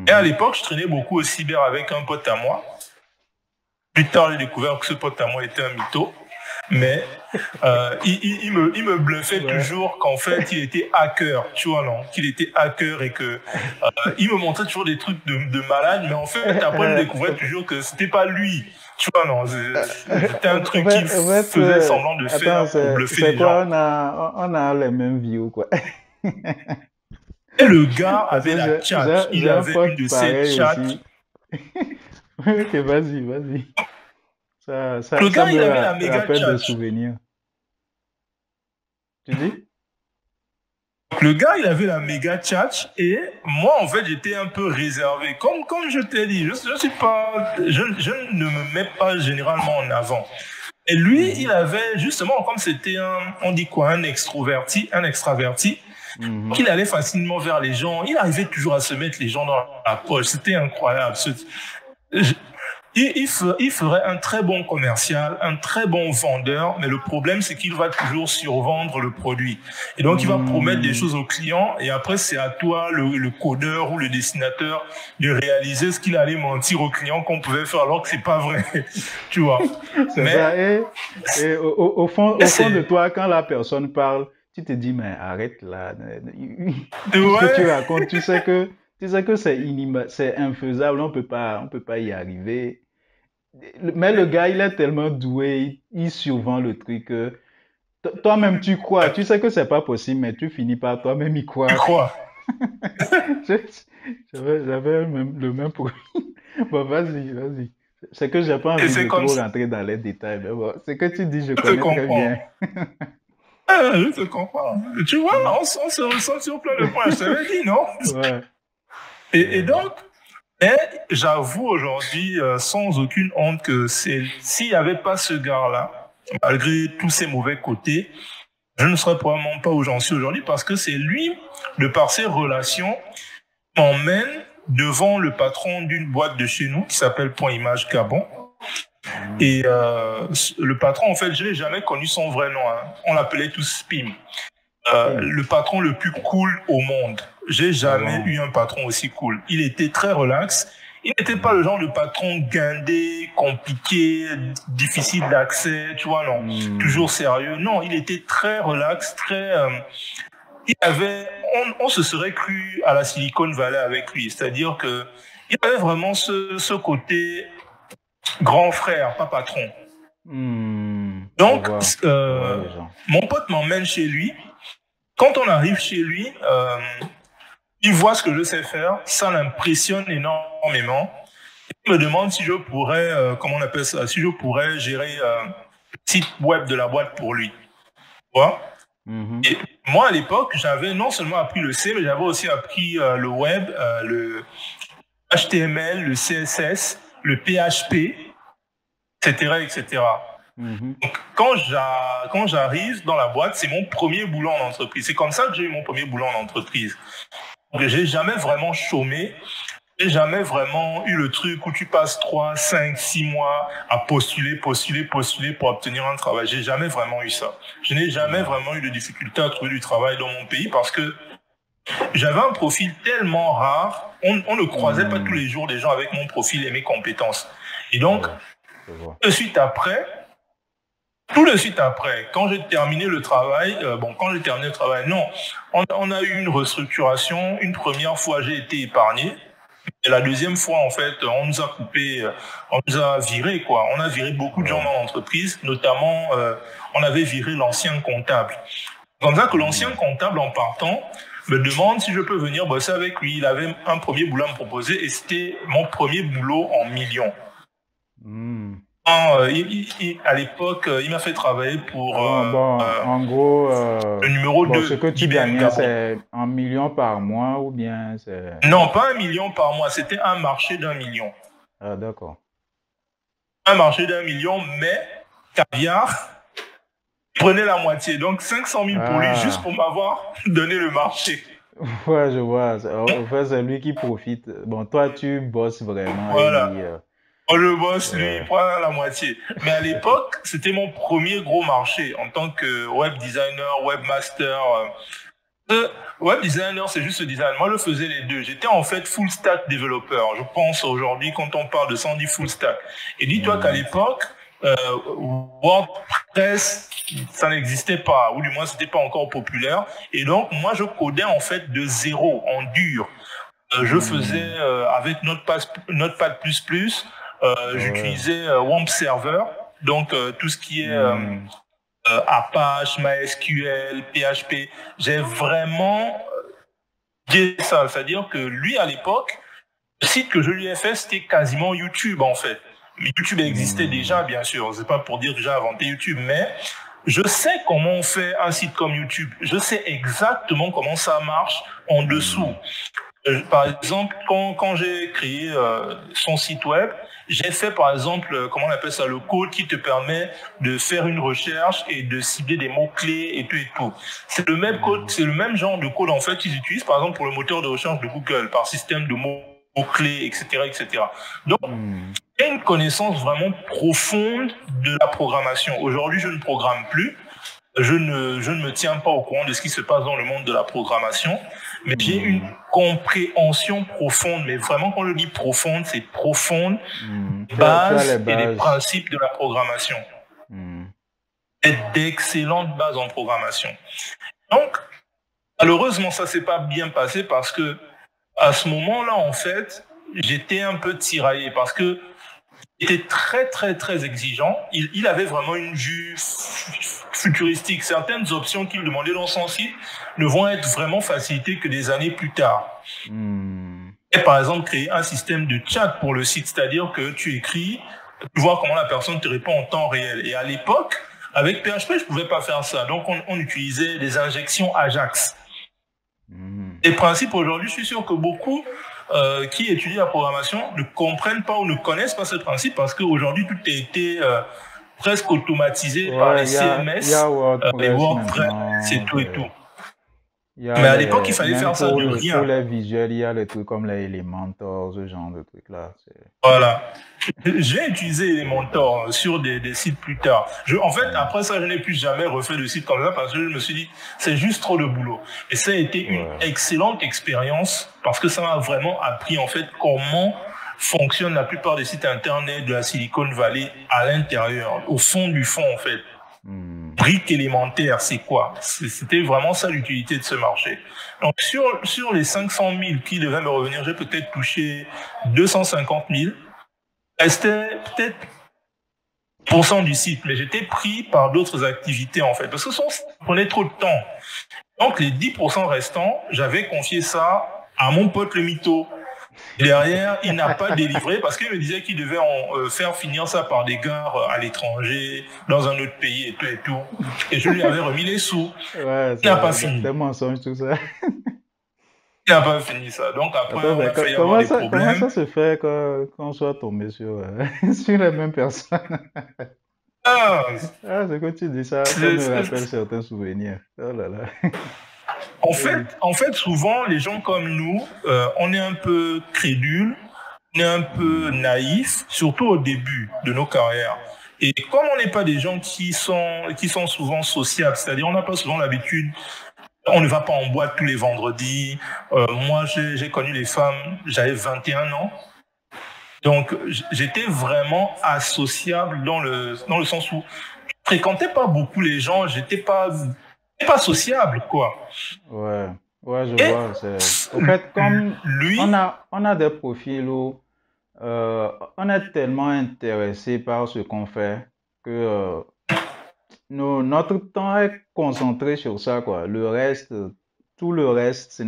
Et à l'époque, je traînais beaucoup au cyber avec un pote à moi. Plus tard, j'ai découvert que ce pote à moi était un mytho. Mais il me bluffait toujours qu'en fait, il était hacker, tu vois, non? Qu'il était hacker et que il me montrait toujours des trucs de malade. Mais en fait, après, je découvrais toujours que c'était pas lui. Tu vois, non, c'était un truc qu'il faisait semblant de faire pour bluffer les gens. On a les mêmes views, quoi. Et le gars avait la chat. Il avait une de ces chats. Ok, vas-y. Le gars, il avait la méga chat. Tu dis? Le gars, il avait la méga chat et moi, en fait, j'étais un peu réservé. Comme je t'ai dit, je ne me mets pas généralement en avant. Et lui, il avait justement, comme c'était un extraverti, qu'il allait facilement vers les gens. Il arrivait toujours à se mettre les gens dans la poche. C'était incroyable. Il ferait un très bon commercial, un très bon vendeur, mais le problème, c'est qu'il va toujours survendre le produit. Et donc, il va promettre des choses aux clients, et après, c'est à toi, le codeur ou le dessinateur, de réaliser ce qu'il allait mentir aux clients qu'on pouvait faire, alors que c'est pas vrai. Tu vois. C'est ça. Et au fond de toi, quand la personne parle, tu te dis, mais arrête là. Ce que tu racontes, tu sais que Tu sais que c'est infaisable, on peut pas y arriver. Mais le gars, il est tellement doué, il survend le truc que toi-même tu crois, tu sais que c'est pas possible, mais tu finis par toi-même y Tu croire. crois? Je- J'avais le même problème. Bon, vas-y, vas-y. C'est que j'ai pas Et envie c'est de comme trop ça. rentrer dans les détails, mais bon, ce que tu dis, je Je te connais très comprends. bien. Je te comprends. Tu vois, on se ressent sur plein de points. Je t'avais dit, non? Ouais. Et donc, mais j'avoue aujourd'hui, sans aucune honte, que s'il n'y avait pas ce gars-là, malgré tous ses mauvais côtés, je ne serais probablement pas où j'en suis aujourd'hui parce que c'est lui, de par ses relations, m'emmène devant le patron d'une boîte de chez nous qui s'appelle Point Image Gabon. Et le patron, en fait, je n'ai jamais connu son vrai nom. Hein. On l'appelait tous Spim. Le patron le plus cool au monde. J'ai jamais eu un patron aussi cool. Il était très relax. Il n'était pas le genre de patron guindé, compliqué, difficile d'accès, tu vois, non. Toujours sérieux. Non, il était très relax, très... il avait... On se serait cru à la Silicon Valley avec lui. C'est-à-dire que il avait vraiment ce côté grand frère, pas patron. Donc, mon pote m'emmène chez lui. Quand on arrive chez lui, il voit ce que je sais faire, ça l'impressionne énormément. Il me demande si je pourrais, comment on appelle ça, si je pourrais gérer le site web de la boîte pour lui. Tu vois? Et moi, à l'époque, j'avais non seulement appris le C, mais j'avais aussi appris le web, le HTML, le CSS, le PHP, etc., etc. Donc, quand j'arrive dans la boîte, c'est mon premier boulot en entreprise. C'est comme ça que j'ai eu mon premier boulot en entreprise. Donc, j'ai jamais vraiment chômé. J'ai jamais vraiment eu le truc où tu passes 3, 5, 6 mois à postuler pour obtenir un travail. J'ai jamais vraiment eu ça. Je n'ai jamais vraiment eu de difficulté à trouver du travail dans mon pays parce que j'avais un profil tellement rare. On ne croisait pas tous les jours des gens avec mon profil et mes compétences. Et donc, tout de suite après, quand j'ai terminé le travail, non, on a eu une restructuration. Une première fois, j'ai été épargné. Et la deuxième fois, en fait, on nous a coupé, on nous a viré, quoi. On a viré beaucoup de gens dans l'entreprise, notamment, on avait viré l'ancien comptable. Comme ça que l'ancien comptable, en partant, me demande si je peux venir bosser avec lui. Il avait un premier boulot à me proposer et c'était mon premier boulot en millions. À l'époque, il m'a fait travailler pour en gros, le numéro 2. Ce que tu gagnais, c'est 1 million par mois ou bien c'est... Non, pas 1 million par mois, c'était un marché d'1 million. Ah, d'accord. Un marché d'1 million, mais caviar prenait la moitié. Donc 500 000 pour lui, juste pour m'avoir donné le marché. Ouais, je vois. En fait, c'est lui qui profite. Bon, toi, tu bosses vraiment. Voilà. Moi, je bosse, lui, il prend la moitié. Mais à l'époque, c'était mon premier gros marché en tant que web designer, webmaster. Web designer, c'est juste le design. Moi, je faisais les deux. J'étais en fait full stack développeur. Je pense aujourd'hui, quand on parle de ça, on dit full stack. Et dis-toi qu'à l'époque, WordPress, ça n'existait pas, ou du moins, c'était pas encore populaire. Et donc, moi, je codais en fait de zéro, en dur. Je faisais avec Notepad++, j'utilisais WAMP Server, donc tout ce qui est Apache, MySQL, PHP. J'ai vraiment dit ça, c'est-à-dire que lui, à l'époque, le site que je lui ai fait, c'était quasiment YouTube, en fait. YouTube existait déjà, bien sûr. C'est pas pour dire que j'ai inventé YouTube, mais je sais comment on fait un site comme YouTube. Je sais exactement comment ça marche en dessous. Par exemple, quand j'ai créé son site web, j'ai fait par exemple, comment on appelle ça, le code qui te permet de faire une recherche et de cibler des mots-clés et tout et tout. C'est le même code, c'est le même genre de code en fait qu'ils utilisent par exemple pour le moteur de recherche de Google, par système de mots-clés, etc., etc. Donc, il y a une connaissance vraiment profonde de la programmation. Aujourd'hui, je ne programme plus. Je ne me tiens pas au courant de ce qui se passe dans le monde de la programmation, mais j'ai une compréhension profonde. Mais vraiment, quand je dis profonde, c'est profonde, bases et des principes de la programmation. Et d'excellentes bases en programmation. Donc, malheureusement, ça s'est pas bien passé parce que à ce moment-là, en fait, j'étais un peu tiraillé parce que il était très, très, très exigeant. Il avait vraiment une vue futuristique. Certaines options qu'il demandait dans son site ne vont être vraiment facilitées que des années plus tard. Et par exemple, créer un système de chat pour le site, c'est-à-dire que tu écris, tu vois comment la personne te répond en temps réel. Et à l'époque, avec PHP, je pouvais pas faire ça. Donc, on utilisait des injections Ajax. Les principes aujourd'hui, je suis sûr que beaucoup qui étudient la programmation ne comprennent pas ou ne connaissent pas ce principe parce qu'aujourd'hui, tout a été presque automatisé par les CMS, les WordPress, c'est tout et tout. Mais à l'époque, il fallait faire ça de rien. Pour les visuels, il y a les trucs comme les Elementor, ce genre de trucs-là. Voilà. J'ai utilisé Elementor sur des sites plus tard. En fait, après ça, je n'ai plus jamais refait de site comme ça parce que je me suis dit, c'est juste trop de boulot. Et ça a été une excellente expérience parce que ça m'a vraiment appris, en fait, comment fonctionnent la plupart des sites internet de la Silicon Valley à l'intérieur, au fond du fond, en fait. Briques élémentaires, c'est quoi? C'était vraiment ça l'utilité de ce marché. Donc, sur les 500 000 qui devaient me revenir, j'ai peut-être touché 250 000. Restait peut-être % du site, mais j'étais pris par d'autres activités, en fait, parce que ça prenait trop de temps. Donc, les 10% restants, j'avais confié ça à mon pote le mytho. Derrière, il n'a pas délivré parce qu'il me disait qu'il devait faire finir ça par des gares à l'étranger, dans un autre pays et tout et tout. Et je lui avais remis les sous. Ouais, il n'a pas fini. Des mensonges, tout ça. Il n'a pas fini ça. Donc après, on a failli avoir des problèmes. Comment ça se fait qu'on soit tombé sur les mêmes personnes? C'est que tu dis ça, ça me rappelle certains souvenirs. Oh là là. En fait, souvent, les gens comme nous, on est un peu crédules, on est un peu naïfs, surtout au début de nos carrières. Et comme on n'est pas des gens qui sont souvent sociables, c'est-à-dire on n'a pas souvent l'habitude, on ne va pas en boîte tous les vendredis. Moi, j'ai connu les femmes, j'avais 21 ans. Donc, j'étais vraiment associable dans le sens où je fréquentais pas beaucoup les gens, j'étais pas sociable, quoi. Ouais, je vois. Au fait, comme lui, on a des profils où on est tellement intéressé par ce qu'on fait que notre temps est concentré sur ça, quoi. Le reste, tout le reste,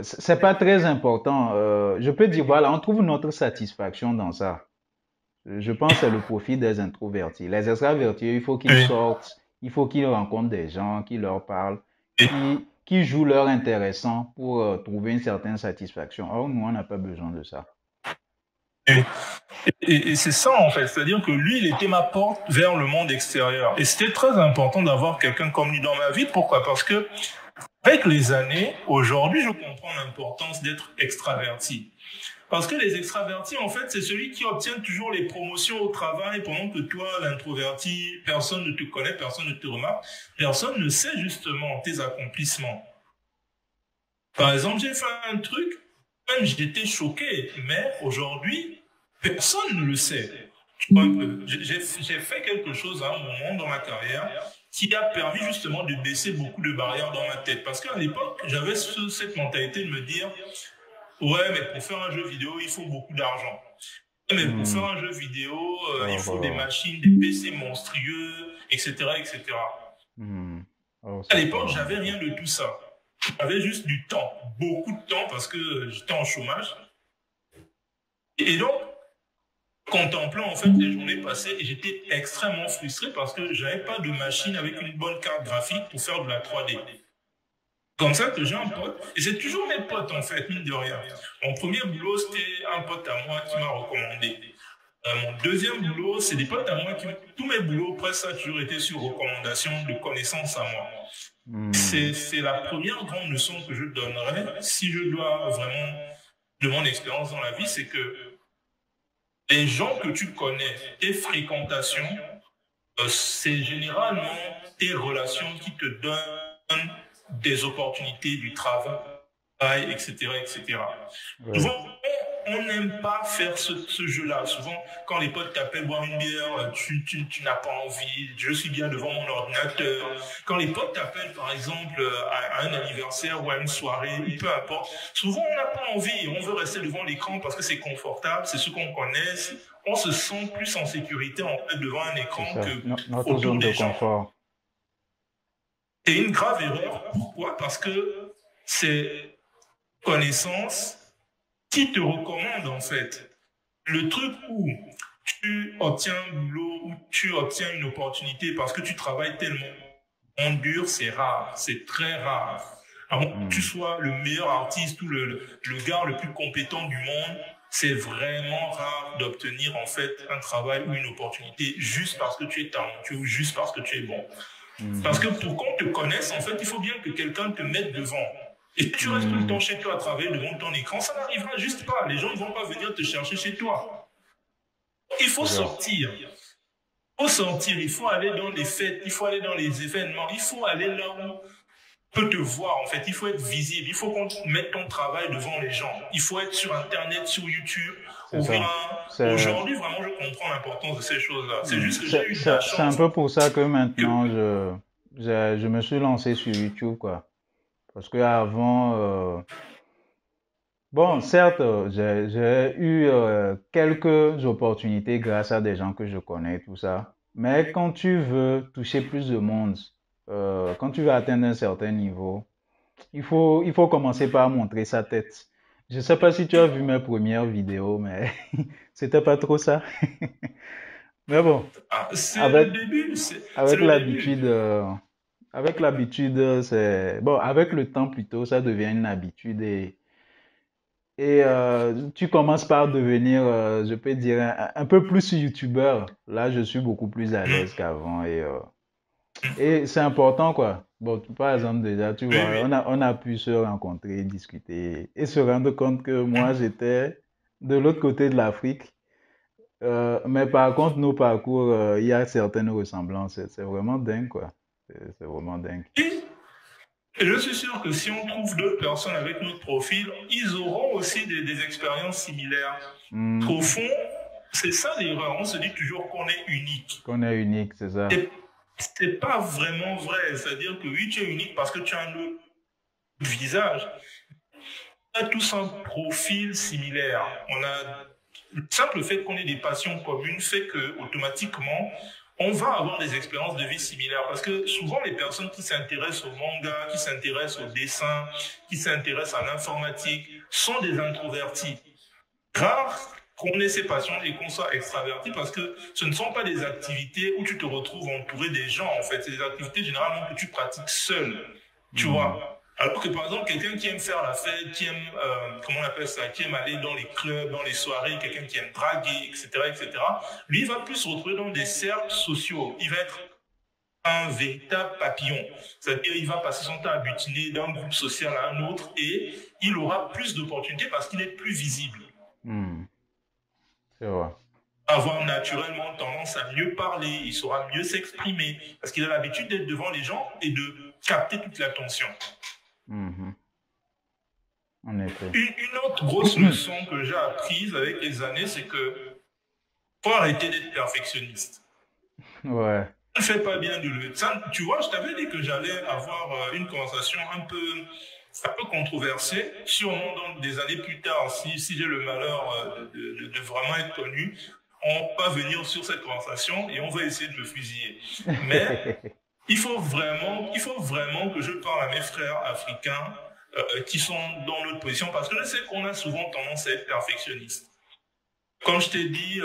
c'est pas très important. Je peux dire, voilà, on trouve notre satisfaction dans ça. Je pense que c'est le profil des introvertis. Les extravertis, il faut qu'ils sortent, il faut qu'ils rencontrent des gens, qui leur parlent, qui jouent leur intéressant pour trouver une certaine satisfaction. Or, nous, on n'a pas besoin de ça. Et c'est ça, en fait. C'est-à-dire que lui, il était ma porte vers le monde extérieur. Et c'était très important d'avoir quelqu'un comme lui dans ma vie. Pourquoi? Parce que, avec les années, aujourd'hui, je comprends l'importance d'être extraverti. Parce que les extravertis, en fait, c'est celui qui obtient toujours les promotions au travail pendant que toi, l'introverti, personne ne te connaît, personne ne te remarque, personne ne sait justement tes accomplissements. Par exemple, j'ai fait un truc, même j'étais choqué, mais aujourd'hui, personne ne le sait. J'ai fait quelque chose à un moment dans ma carrière qui a permis justement de baisser beaucoup de barrières dans ma tête. Parce qu'à l'époque, j'avais cette mentalité de me dire, ouais, mais pour faire un jeu vidéo, il faut beaucoup d'argent. Mais pour faire un jeu vidéo, il faut des machines, des PC monstrueux, etc., etc. À l'époque, j'avais rien de tout ça. J'avais juste du temps, beaucoup de temps, parce que j'étais en chômage. Et donc, contemplant en fait les journées passées, et j'étais extrêmement frustré parce que j'avais pas de machine avec une bonne carte graphique pour faire de la 3D. Comme ça que j'ai un pote, et c'est toujours mes potes en fait, mine de rien. Mon premier boulot, c'était un pote à moi qui m'a recommandé. Mon deuxième boulot, c'est des potes à moi tous mes boulots, presque ça a toujours été sur recommandation de connaissances à moi. C'est la première grande leçon que je donnerais, si je dois vraiment, de mon expérience dans la vie, c'est que les gens que tu connais, tes fréquentations, c'est généralement tes relations qui te donnent des opportunités du travail, etc., etc. Ouais. Souvent, on n'aime pas faire ce jeu-là. Souvent, quand les potes t'appellent boire une bière, tu n'as pas envie. Je suis bien devant mon ordinateur. Quand les potes t'appellent, par exemple, à un anniversaire ou à une soirée, peu importe, souvent on n'a pas envie. On veut rester devant l'écran parce que c'est confortable, c'est ce qu'on connaît. On se sent plus en sécurité en fait devant un écran que notre autour zone des de gens. confort. C'est une grave erreur. Pourquoi? Parce que c'est connaissance qui te recommande en fait. Le truc où tu obtiens un boulot, où tu obtiens une opportunité parce que tu travailles tellement dur, c'est rare, c'est très rare. À moins que tu sois le meilleur artiste ou le gars le plus compétent du monde, c'est vraiment rare d'obtenir en fait un travail ou une opportunité juste parce que tu es talentueux ou juste parce que tu es bon. Parce que pour qu'on te connaisse, en fait, il faut bien que quelqu'un te mette devant. Et si tu restes tout le temps chez toi à travailler devant ton écran, ça n'arrivera juste pas. Les gens ne vont pas venir te chercher chez toi. Il faut sortir. Il faut sortir, il faut aller dans les fêtes, il faut aller dans les événements, il faut aller là où on peut te voir en fait, il faut être visible, il faut qu'on mette ton travail devant les gens, il faut être sur Internet, sur YouTube. Aujourd'hui, vraiment, je comprends l'importance de ces choses-là. C'est juste que j'ai eu de la chance. C'est un peu pour ça que maintenant, je me suis lancé sur YouTube, quoi. Parce qu'avant, bon, certes, j'ai eu quelques opportunités grâce à des gens que je connais, tout ça. Mais quand tu veux toucher plus de monde, quand tu veux atteindre un certain niveau, il faut commencer par montrer sa tête. Je ne sais pas si tu as vu mes premières vidéos, mais c'était pas trop ça. Mais bon, c'est le début. Avec l'habitude, c'est bon. Avec le temps plutôt, ça devient une habitude et tu commences par devenir, je peux dire, un peu plus youtubeur. Là, je suis beaucoup plus à l'aise qu'avant et c'est important, quoi. Bon, par exemple, déjà, tu vois, on a pu se rencontrer, discuter et se rendre compte que moi, j'étais de l'autre côté de l'Afrique. Mais par contre, nos parcours, il y a certaines ressemblances. C'est vraiment dingue, quoi. C'est vraiment dingue. Et je suis sûr que si on trouve d'autres personnes avec notre profil, ils auront aussi des expériences similaires. Au fond, c'est ça l'erreur. On se dit toujours qu'on est unique. Qu'on est unique, c'est ça. C'est pas vraiment vrai. C'est-à-dire que oui, tu es unique parce que tu as un autre visage. On a tous un profil similaire. Le simple fait qu'on ait des passions communes fait que automatiquement on va avoir des expériences de vie similaires. Parce que souvent les personnes qui s'intéressent au manga, qui s'intéressent au dessin, qui s'intéressent à l'informatique sont des introvertis. Rare qu'on ait ces passions et qu'on soit extraverti parce que ce ne sont pas des activités où tu te retrouves entouré des gens en fait. C'est des activités généralement que tu pratiques seul. Tu vois. Alors que par exemple, quelqu'un qui aime faire la fête, qui aime, comment on appelle ça, qui aime aller dans les clubs, dans les soirées, quelqu'un qui aime draguer, etc., lui, il va plus se retrouver dans des cercles sociaux. Il va être un véritable papillon. C'est-à-dire, il va passer son temps à butiner d'un groupe social à un autre et il aura plus d'opportunités parce qu'il est plus visible. C'est vrai. Avoir naturellement tendance à mieux parler, il saura mieux s'exprimer parce qu'il a l'habitude d'être devant les gens et de capter toute l'attention. En effet. Une autre grosse leçon que j'ai apprise avec les années, c'est que faut arrêter d'être perfectionniste. Ouais. Ça ne fait pas bien de le... Tu vois, je t'avais dit que j'allais avoir une conversation un peu controversée. Sûrement dans des années plus tard, si j'ai le malheur de vraiment être connu, on va venir sur cette conversation et on va essayer de me fusiller. Mais il faut vraiment que je parle à mes frères africains qui sont dans notre position parce que je sais qu'on a souvent tendance à être perfectionniste. Comme je t'ai dit,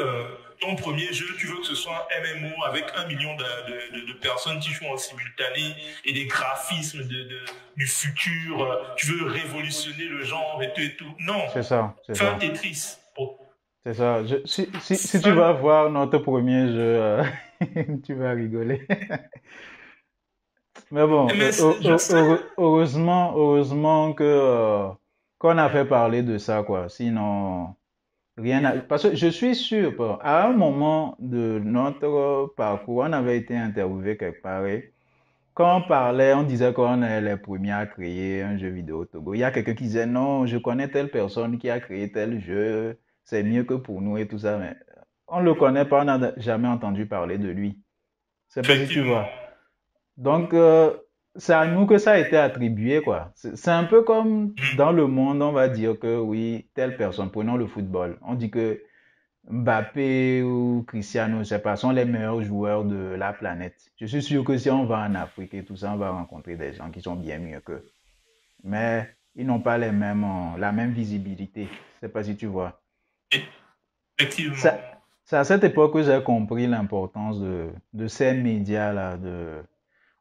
ton premier jeu, tu veux que ce soit un MMO avec 1 million de personnes qui jouent en simultané et des graphismes du futur. Tu veux révolutionner le genre et tout. Non. C'est ça. Fais un Tetris. C'est ça. Si tu vas voir notre premier jeu, tu vas rigoler. Mais bon, heureusement que qu'on a fait parler de ça, quoi. Sinon, parce que je suis sûr, à un moment de notre parcours, on avait été interviewé quelque part. quand on parlait, on disait qu'on est les premiers à créer un jeu vidéo au Togo. Il y a quelqu'un qui disait non, je connais telle personne qui a créé tel jeu, c'est mieux que pour nous et tout ça, mais on ne le connaît pas, on n'a jamais entendu parler de lui. C'est pas si tu Effectivement. vois. Donc, c'est à nous que ça a été attribué, quoi. C'est un peu comme Mhm. dans le monde, on va dire que oui, telle personne, prenons le football. On dit que Mbappé ou Cristiano, je sais pas, sont les meilleurs joueurs de la planète. Je suis sûr que si on va en Afrique et tout ça, on va rencontrer des gens qui sont bien mieux qu'eux. Mais ils n'ont pas la même visibilité. Je sais pas si tu vois. Effectivement. Ça- C'est à cette époque que j'ai compris l'importance de ces médias-là.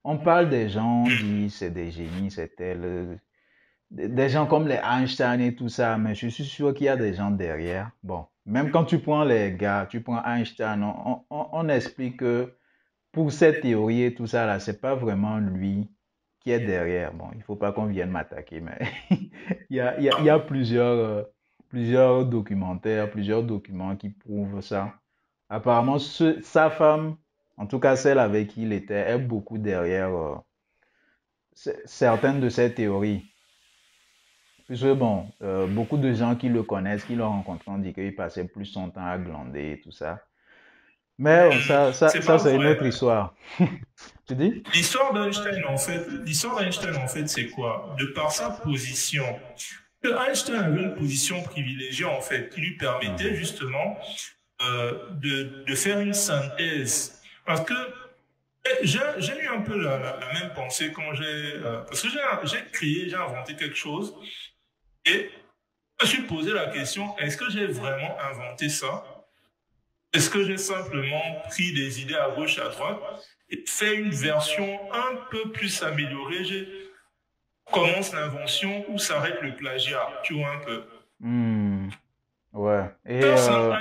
On parle des gens, on dit c'est des génies, c'est tel. Des gens comme les Einstein et tout ça, mais je suis sûr qu'il y a des gens derrière. Bon, même quand tu prends les gars, tu prends Einstein, on explique que pour cette théorie et tout ça, là, c'est pas vraiment lui qui est derrière. Bon, il faut pas qu'on vienne m'attaquer, mais il y a plusieurs documentaires, plusieurs documents qui prouvent ça. Apparemment, sa femme, en tout cas celle avec qui il était, est beaucoup derrière certaines de ces théories. Puisque bon, beaucoup de gens qui le connaissent, qui l'ont rencontré, ont dit qu'il passait plus son temps à glander et tout ça. Mais bon, C'est ça pas c'est une vrai. autre histoire. Tu dis? L'histoire d'Einstein, en fait, c'est quoi? De par sa position, que Einstein avait une position privilégiée, en fait, qui lui permettait Mhm. justement de faire une synthèse. Parce que j'ai eu un peu la même pensée quand parce que j'ai inventé quelque chose et je me suis posé la question, est-ce que j'ai vraiment inventé ça? Est-ce que j'ai simplement pris des idées à gauche, à droite et fait une version un peu plus améliorée? Commence l'invention ou s'arrête le plagiat, tu vois un peu. Hmm, ouais. Et Faire simple,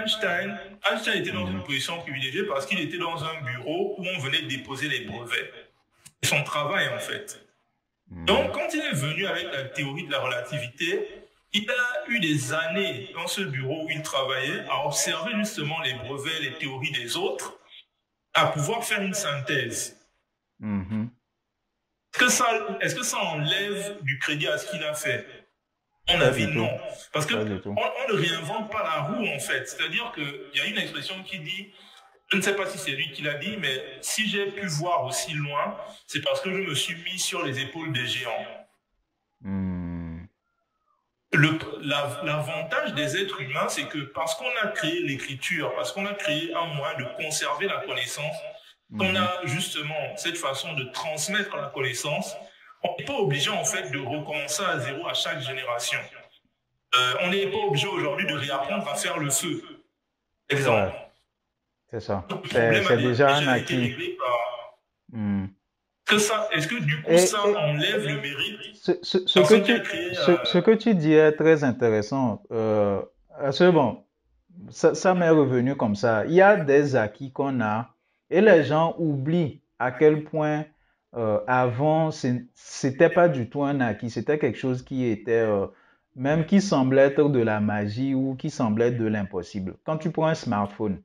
Einstein était dans une mhm, position privilégiée parce qu'il était dans un bureau où on venait déposer les brevets. C'est son travail en fait. Donc mhm. quand il est venu avec la théorie de la relativité, il a eu des années dans ce bureau où il travaillait à observer justement les brevets, les théories des autres, à pouvoir faire une synthèse. Mhm. Est-ce que ça enlève du crédit à ce qu'il a fait? Mon Pas avis, du tout. non. Parce que Pas du tout. on ne réinvente pas la roue, en fait. C'est-à-dire qu'il y a une expression qui dit, je ne sais pas si c'est lui qui l'a dit, mais si j'ai pu voir aussi loin, c'est parce que je me suis mis sur les épaules des géants. Hmm, L'avantage des êtres humains, c'est que parce qu'on a créé l'écriture, parce qu'on a créé un moyen de conserver la connaissance, on mhm. a justement cette façon de transmettre la connaissance, on n'est pas obligé en fait de recommencer à zéro à chaque génération. On n'est pas obligé aujourd'hui de réapprendre à faire le feu. Exemple. Ouais, c'est ça. Le problème a C'est déjà un déjà été acquis. réglé par Hmm. est-ce que du coup Et, ça et enlève le mérite de ce la que personne qui a créé ce que tu dis est très intéressant. Parce que bon, ça m'est revenu comme ça. Il y a des acquis qu'on a et les gens oublient à quel point avant, c'était pas du tout un acquis, c'était quelque chose qui était, même qui semblait être de la magie ou qui semblait être de l'impossible. Quand tu prends un smartphone,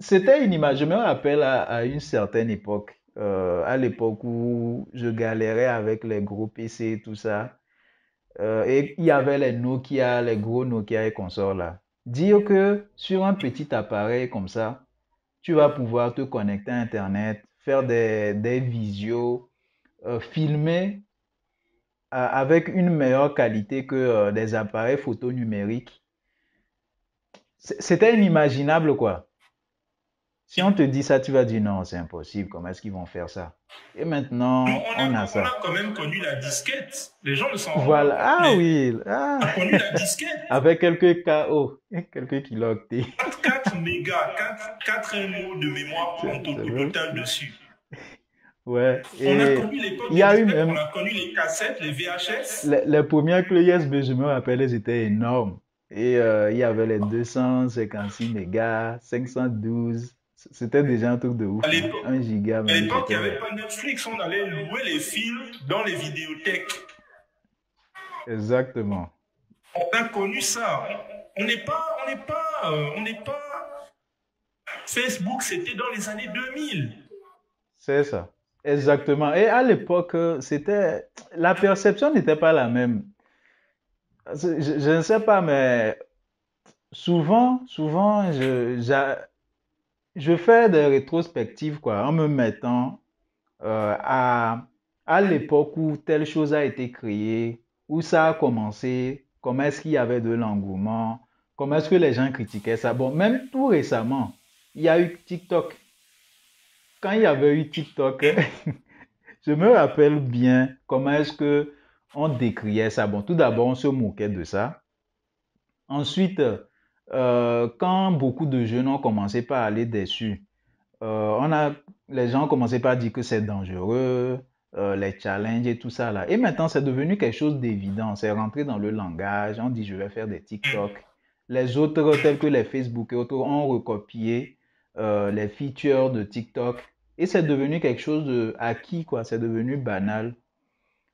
c'était inimaginable. Je me rappelle à une certaine époque, à l'époque où je galérais avec les gros PC et tout ça. Et il y avait les Nokia, les gros Nokia et consorts là. Dire que sur un petit appareil comme ça, tu vas pouvoir te connecter à Internet, faire des visios, filmer avec une meilleure qualité que des appareils photo numériques. C'était inimaginable quoi. Si on te dit ça, tu vas dire non, c'est impossible. Comment est-ce qu'ils vont faire ça? Et maintenant, on a on a ça. quand même connu la disquette. Les gens ne s'en rendent pas Voilà. compte, Ah mais oui. on Ah. a connu la disquette. Avec quelques KO, quelques kilooctets. 4 mégas, 4 MO de mémoire C'est au vrai. total dessus. Ouais. On a Et connu l'époque il y des a eu disquettes, on même a connu les cassettes, les VHS. les premières clés USB, je me rappelle, elles étaient énormes. Et il y avait les 256 mégas, 512. C'était déjà un truc de ouf, hein. 1 giga À même, l'époque, il n'y c'était avait pas Netflix, on allait louer les films dans les vidéothèques. exactement. On a connu ça. On n'est pas, on n'est pas, on n'est pas. Facebook, c'était dans les années 2000. C'est ça. Exactement. Et à l'époque, la perception n'était pas la même. Je ne sais pas, mais souvent, je fais des rétrospectives, quoi, en me mettant euh, à, à l'époque où telle chose a été créée, où ça a commencé, comment est-ce qu'il y avait de l'engouement, comment est-ce que les gens critiquaient ça. Bon, même tout récemment, il y a eu TikTok. Quand il y avait eu TikTok, je me rappelle bien comment est-ce que on décriait ça. Bon, tout d'abord, on se moquait de ça. Ensuite, quand beaucoup de jeunes ont commencé par aller dessus, les gens ont commencé par dire que c'est dangereux, les challenges et tout ça là. Et maintenant, c'est devenu quelque chose d'évident. C'est rentré dans le langage. On dit, je vais faire des TikTok. Les autres, tels que les Facebook et autres, ont recopié les features de TikTok. Et c'est devenu quelque chose de acquis, quoi. C'est devenu banal.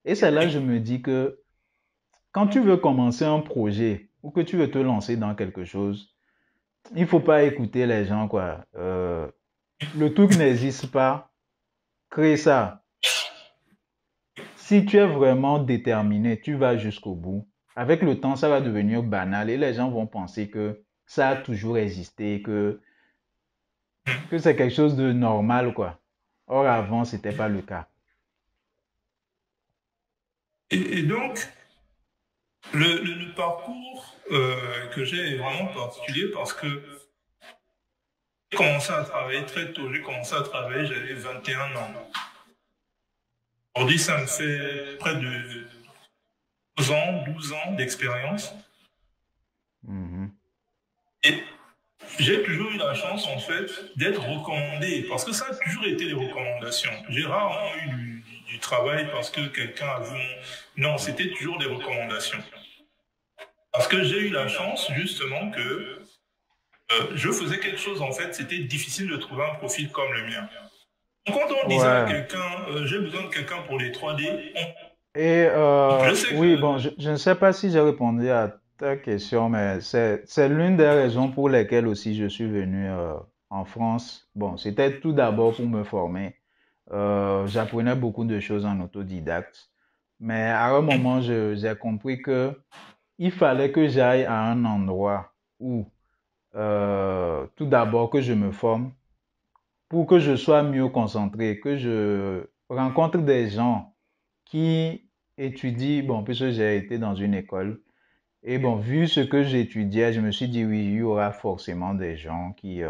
Et c'est là que je me dis que quand tu veux commencer un projet ou que tu veux te lancer dans quelque chose, il ne faut pas écouter les gens, quoi. Le truc n'existe pas. Crée ça. Si tu es vraiment déterminé, tu vas jusqu'au bout. Avec le temps, ça va devenir banal et les gens vont penser que ça a toujours existé, que c'est quelque chose de normal, quoi. Or, avant, ce n'était pas le cas. Et donc, le parcours que j'ai est vraiment particulier parce que j'ai commencé à travailler très tôt. J'ai commencé à travailler, j'avais 21 ans. Aujourd'hui, ça me fait près de 12 ans d'expérience. Mhm. Et j'ai toujours eu la chance, en fait, d'être recommandé, parce que ça a toujours été des recommandations. J'ai rarement eu du travail parce que quelqu'un a vu Non, c'était toujours des recommandations. Parce que j'ai eu la chance, justement, que je faisais quelque chose, en fait, c'était difficile de trouver un profil comme le mien. Donc, quand on disait à Ouais. quelqu'un, j'ai besoin de quelqu'un pour les 3D, Et je sais oui, que bon, je ne sais pas si j'ai répondu à ta question, mais c'est l'une des raisons pour lesquelles aussi je suis venu en France. Bon, c'était tout d'abord pour me former. J'apprenais beaucoup de choses en autodidacte. Mais à un moment, j'ai compris que il fallait que j'aille à un endroit où, tout d'abord, que je me forme pour que je sois mieux concentré, que je rencontre des gens qui étudient, bon, puisque j'ai été dans une école, et bon, vu ce que j'étudiais, je me suis dit, oui, il y aura forcément des gens qui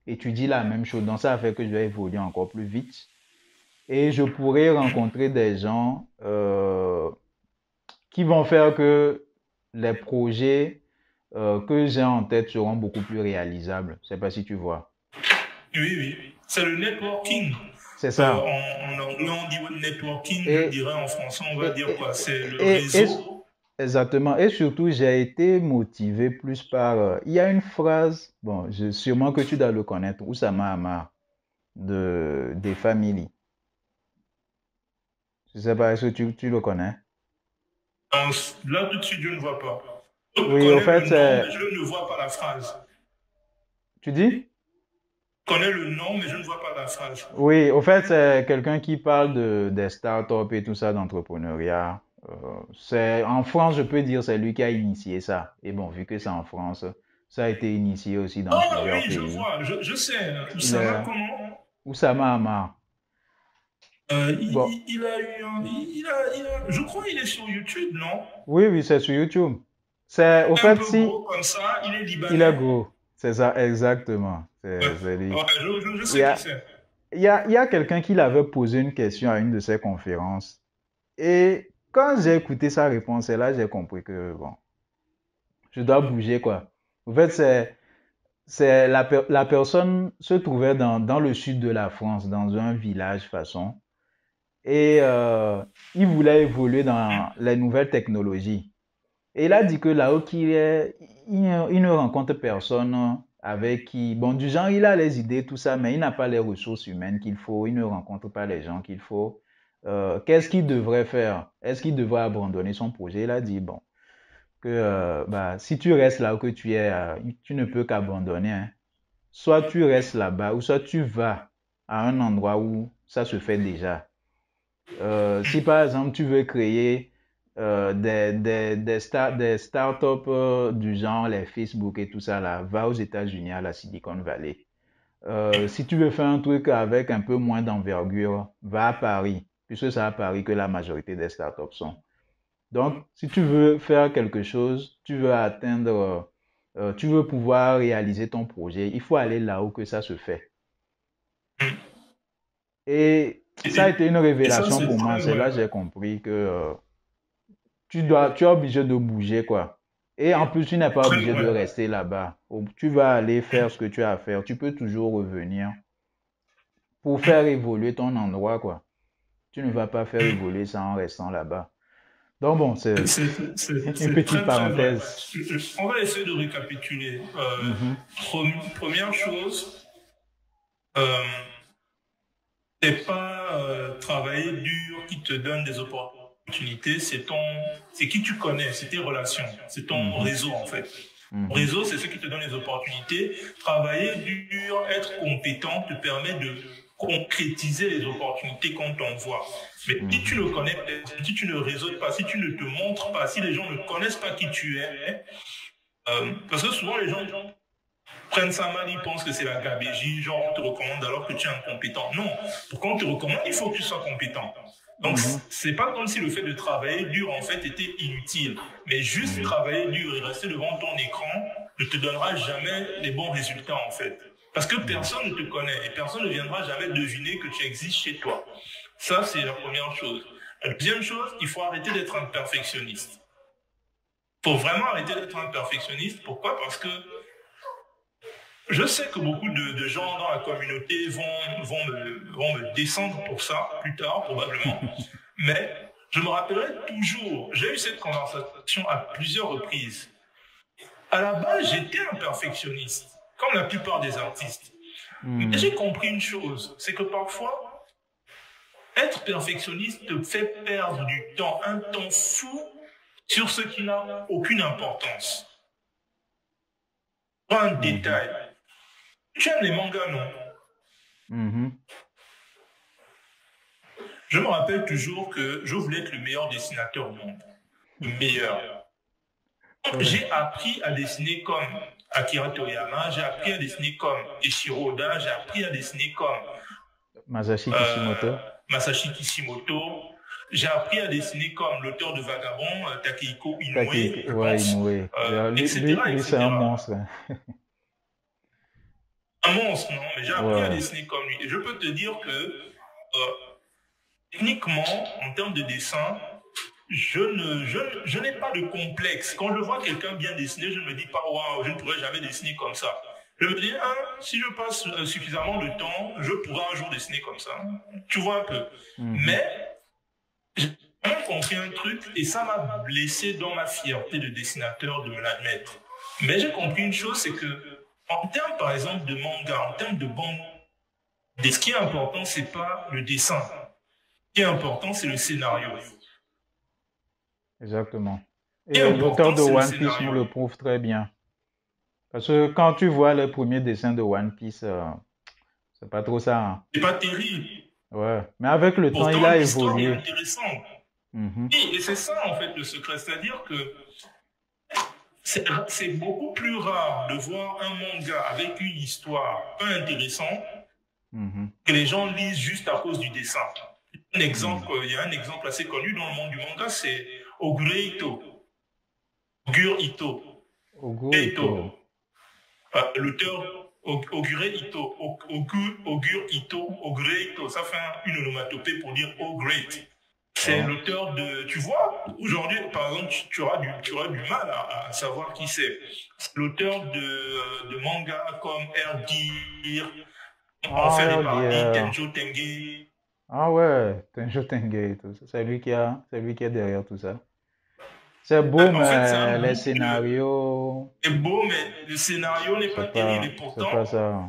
étudient la même chose. Donc, ça a fait que je vais évoluer encore plus vite. Et je pourrais rencontrer des gens qui vont faire que les projets que j'ai en tête seront beaucoup plus réalisables. Je ne sais pas si tu vois. oui, oui, c'est le networking. C'est ça. En anglais, on dit networking, je Et, dirais en français, on va et, dire quoi? C'est le et, réseau. exactement. Et surtout, j'ai été motivé plus par... il y a une phrase, bon, sûrement que tu dois le connaître, Oussama Hamar, des Family. Je ne sais pas, est-ce que tu le connais? Là, tout de suite, je ne vois pas. Je Oui, au connais le fait, nom, mais je ne vois pas la phrase. tu dis? Je connais le nom, mais je ne vois pas la phrase. Oui, au fait, c'est quelqu'un qui parle des startups et tout ça, d'entrepreneuriat. En France, je peux dire, c'est lui qui a initié ça. Et bon, vu que c'est en France, ça a été initié aussi dans Ah plusieurs oui, je pays. vois, je sais. Il Oussama, est comment? Oussama Hamar. Bon, Il a eu je crois qu'il est sur YouTube, non? oui, oui, c'est sur YouTube. Au Un fait, peu si, gros comme ça, il est il est libanais. gros. C'est ça, exactement. Ouais, C'est lui. ouais, je Il y sais qui a, c'est. il y a quelqu'un qui l'avait posé une question à une de ses conférences. Et quand j'ai écouté sa réponse, c'est là que j'ai compris que, bon, je dois bouger, quoi. En fait, la personne se trouvait dans le sud de la France, dans un village façon, et il voulait évoluer dans les nouvelles technologies. Et il a dit que là où il ne rencontre personne avec qui, bon, du genre, il a les idées, tout ça, mais il n'a pas les ressources humaines qu'il faut, il ne rencontre pas les gens qu'il faut. Qu'est-ce qu'il devrait faire? Est-ce qu'il devrait abandonner son projet? Il a dit, bon, que bah, si tu restes là où que tu es, tu ne peux qu'abandonner, hein. soit tu restes là-bas ou soit tu vas à un endroit où ça se fait déjà. Si par exemple tu veux créer des startups du genre les Facebook et tout ça là, va aux États-Unis à la Silicon Valley. Si tu veux faire un truc avec un peu moins d'envergure, va à Paris, puisque c'est à Paris que la majorité des startups sont. Donc, si tu veux faire quelque chose, tu veux atteindre, tu veux pouvoir réaliser ton projet, il faut aller là où que ça se fait. Et ça a été une Et ça, révélation c'est pour moi. très C'est là vrai. que j'ai compris que tu es obligé de bouger, quoi. Et en plus, tu n'es pas Très obligé de vrai. rester là-bas. Tu vas aller faire ce que tu as à faire. Tu peux toujours revenir pour faire évoluer ton endroit, quoi. Tu ne vas pas faire évoluer ça en restant là-bas. Donc bon, c'est une C'est petite très très vrai. parenthèse. On va essayer de récapituler. Mhm, Première chose, euh, c'est pas travailler dur qui te donne des opportunités, c'est qui tu connais, c'est tes relations, c'est ton mhm, réseau en fait. Ton mhm, réseau, c'est ce qui te donne les opportunités. Travailler dur, être compétent te permet de concrétiser les opportunités qu'on t'envoie. Mais si tu mhm, ne connais pas, si tu ne réseautes pas, si tu ne te montres pas, si les gens ne connaissent pas qui tu es, parce que souvent les gens prennent ça mal, ils pensent que c'est la gabégie, genre on te recommande alors que tu es incompétent. Non, pour qu'on te recommande, il faut que tu sois compétent. Donc, mhm, c'est pas comme si le fait de travailler dur, en fait, était inutile. Mais juste mhm, travailler dur et rester devant ton écran ne te donnera jamais les bons résultats, en fait. Parce que mhm, personne ne te connaît et personne ne viendra jamais deviner que tu existes chez toi. Ça, c'est la première chose. La deuxième chose, il faut arrêter d'être un perfectionniste. Il faut vraiment arrêter d'être un perfectionniste. Pourquoi? Parce que je sais que beaucoup de gens dans la communauté vont me descendre pour ça, plus tard probablement, mais je me rappellerai toujours, j'ai eu cette conversation à plusieurs reprises. À la base, j'étais un perfectionniste, comme la plupart des artistes. Mais mhm. j'ai compris une chose, c'est que parfois, être perfectionniste te fait perdre du temps, un temps fou sur ce qui n'a aucune importance. Pas un Mhm, détail. Tu aimes les mangas, non? mhm. Je me rappelle toujours que je voulais être le meilleur dessinateur au monde. Le meilleur. Ouais. J'ai appris à dessiner comme Akira Toriyama, j'ai appris à dessiner comme Eiichiro Oda, j'ai appris à dessiner comme Masashi euh, Kishimoto. Masashi Kishimoto, j'ai appris à dessiner comme l'auteur de Vagabond, Takehiko Inoue, je Ouais, pense, Inoue. etc., Lui c'est un etc. monstre, hein. Un monstre, non, mais j'ai appris à Ouais. dessiner comme lui. Et je peux te dire que techniquement, en termes de dessin, je n'ai pas de complexe. Quand je vois quelqu'un bien dessiner, je ne me dis pas, waouh, je ne pourrais jamais dessiner comme ça. Je me dis, hein, si je passe suffisamment de temps, je pourrais un jour dessiner comme ça. Tu vois un peu. Mhm, Mais j'ai vraiment compris un truc et ça m'a blessé dans ma fierté de dessinateur de me l'admettre. Mais j'ai compris une chose, c'est que en termes, par exemple, de manga, en termes de bande, ce qui est important, c'est pas le dessin. Ce qui est important, c'est le scénario. exactement. Ce qui est Et l'auteur important, de c'est le One Piece nous scénario. le prouve très bien. Parce que quand tu vois les premiers dessins de One Piece, c'est pas trop ça, hein. C'est pas terrible. Ouais. Mais avec le temps, il Pourtant, a l'histoire est évolué. intéressante. Mhm, Oui, et c'est ça, en fait, le secret. C'est-à-dire que c'est beaucoup plus rare de voir un manga avec une histoire pas intéressante mhm, que les gens lisent juste à cause du dessin. Un exemple, mhm. il y a un exemple assez connu dans le monde du manga, c'est Ogure Ito. Ogure Ito. Ogo Ito. Ito. L'auteur Ogure Ito. Ogure Ito. Ogure Ito. Ça fait une onomatopée pour dire Oh Great. C'est Oh. l'auteur de... Tu vois, aujourd'hui, par exemple, tu auras du mal à savoir qui c'est. C'est l'auteur de mangas comme Air Gear, Ah, Enfer et regarde, Paradis, Tenjo Tenge. ah ouais, Tenjo Tenge et tout ça. C'est lui qui est derrière tout ça. C'est beau, En fait, c'est un mais les boucle. scénarios, C'est beau, mais le scénario n'est pas terrible. Et c'est pourtant, pas ça.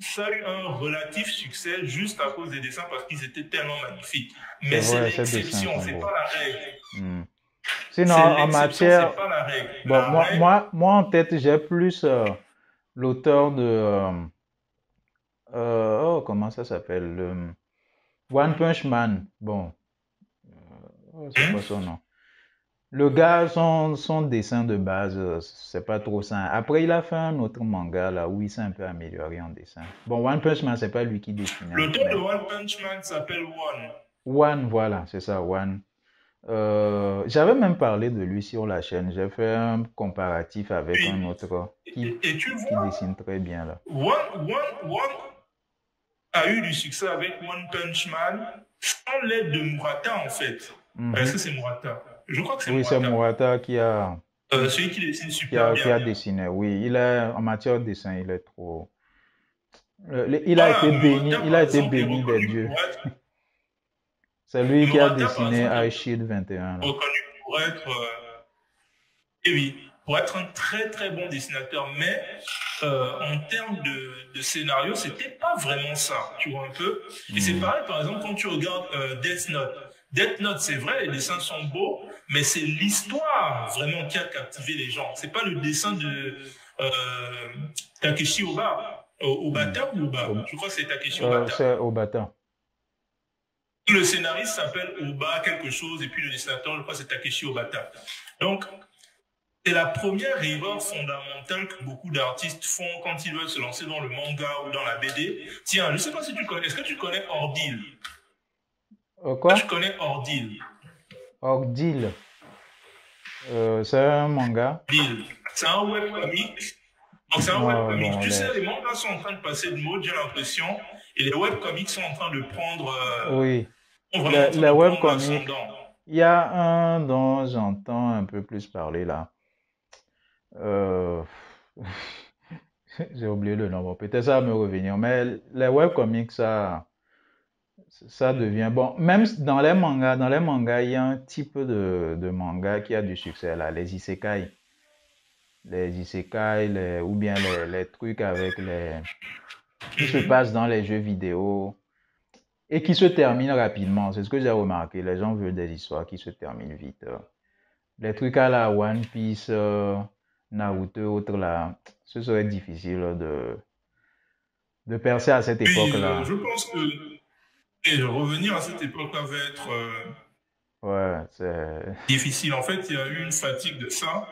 ça a eu un relatif succès juste à cause des dessins parce qu'ils étaient tellement magnifiques. C'est Mais c'est vrai, ces dessins l'exception, sont c'est beaux. pas la règle. Hmm. Sinon, C'est en l'exception, c'est matière, pas la règle. bon, La règle, moi en tête, j'ai plus l'auteur de... oh, comment ça s'appelle? One Punch Man. Bon, c'est Hein? quoi son nom? Le gars, son dessin de base, c'est pas trop ça. Après, il a fait un autre manga là où il s'est un peu amélioré en dessin. Bon, One Punch Man, c'est pas lui qui dessinait, L'auteur de mais One Punch Man s'appelle One. One, voilà, c'est ça, One. J'avais même parlé de lui sur la chaîne. J'ai fait un comparatif avec un Puis, autre et tu qui vois, dessine très bien là. One a eu du succès avec One Punch Man sans l'aide de Murata, en fait. Est-ce Mhm. que c'est Murata? Je crois que c'est Oui, c'est Murata. Murata Celui qui dessine super qui bien. a dessiné. Oui, il est en matière de dessin, il est trop. Voilà, Murata, Il a par été exemple, est béni des reconnu dieux. pour être... C'est lui qui a Murata, par dessiné exemple, est Ice Shield 21 là. reconnu pour être... et oui, pour être un très très bon dessinateur, mais en termes de scénario, c'était pas vraiment ça, tu vois un peu. Et c'est Hmm. pareil, par exemple, quand tu regardes Death Note. Death Note, c'est vrai, les dessins sont beaux, mais c'est l'histoire vraiment qui a captivé les gens. C'est pas le dessin de euh, Takeshi Hmm. Obata ou Oba. Au- Je crois que c'est Takeshi Obata. c'est Obata. Le scénariste s'appelle Oba quelque chose, et puis le dessinateur, je crois que c'est Takeshi Obata. Donc, c'est la première erreur fondamentale que beaucoup d'artistes font quand ils veulent se lancer dans le manga ou dans la BD. Tiens, je ne sais pas si tu connais. Est-ce que tu connais Ordil? Moi, je Quoi? connais Ordil. Ordeal. C'est un manga. Ordil. C'est un webcomic. Donc, c'est un Non, webcomic. bon, Tu sais, les mangas sont en train de passer de mode, j'ai l'impression. Et les webcomics sont en train de prendre, oui. sont vraiment en train Les de prendre webcomics, l'ascendant. il y a un dont j'entends un peu plus parler là. Euh, J'ai oublié le nom. Bon, peut-être ça va me revenir. Mais les webcomics, ça devient bon. Même dans les mangas, il y a un type de manga qui a du succès là, les isekai, ou bien les trucs avec qui se Mhm. passent dans les jeux vidéo et qui se terminent rapidement. C'est ce que j'ai remarqué. Les gens veulent des histoires qui se terminent vite. Les trucs à la One Piece, Naruto, autres là, ce serait difficile de percer à cette Puis, époque-là. je pense que et revenir à cette époque-là va être Ouais, c'est difficile. En fait, il y a eu une fatigue de ça.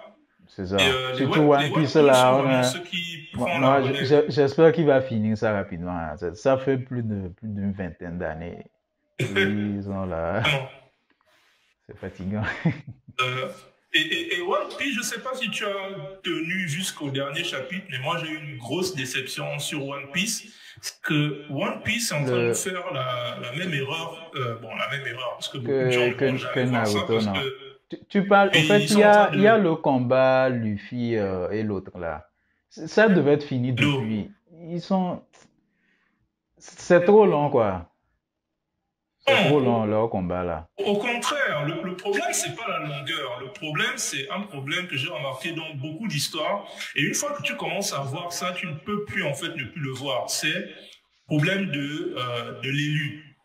c'est Et ça. Surtout les One Piece webcomics sont là, vraiment ceux qui prennent la moi, relève. j'espère qu'il va finir ça rapidement, hein. Ça fait plus d'une vingtaine d'années. Ils sont là, Vraiment. c'est fatigant. Euh, et One Piece, je ne sais pas si tu as tenu jusqu'au dernier chapitre, mais moi j'ai eu une grosse déception sur One Piece. C'est que One Piece est en train de Le, faire la même erreur, bon, la même erreur, parce que beaucoup de gens ne vont que jamais voir ça, Naruto, parce non. que Tu parles, au fait, ils sont en train il y a de... le combat Luffy et l'autre là. Ça devait être fini L'eau. depuis. C'est trop long quoi. C'est trop Non, long leur combat là. au contraire, le problème, c'est pas la longueur. Le problème, c'est un problème que j'ai remarqué dans beaucoup d'histoires. Et une fois que tu commences à voir ça, tu ne peux plus, en fait, ne plus le voir. C'est le problème de l'élu,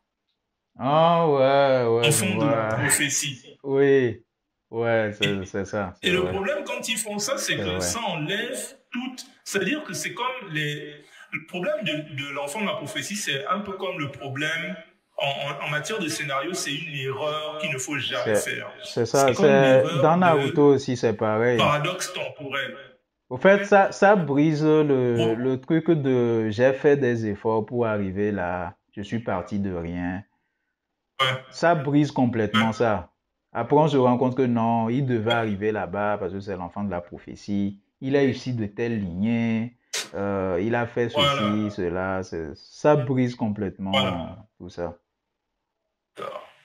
Ah ouais, en ouais, je fond de la vois. prophétie. Oui, ouais, Et, c'est ça, c'est et le vrai, problème, quand ils font ça, c'est c'est que vrai. ça enlève toute... C'est-à-dire que c'est comme les... Le problème de l'enfant de la prophétie, c'est un peu comme le problème en matière de scénario, c'est une erreur qu'il ne faut jamais faire. C'est ça, C'est comme dans l'erreur Naruto de aussi, c'est pareil. paradoxe temporel. Au fait, ça brise Bon, le truc de j'ai fait des efforts pour arriver là, je suis parti de rien. ouais, Ça brise complètement ouais, ça. Après, on se rend compte que non, il devait arriver là-bas parce que c'est l'enfant de la prophétie. Il est issu de telle lignée. Il a fait ceci, voilà, cela. Ça brise voilà. complètement tout ça.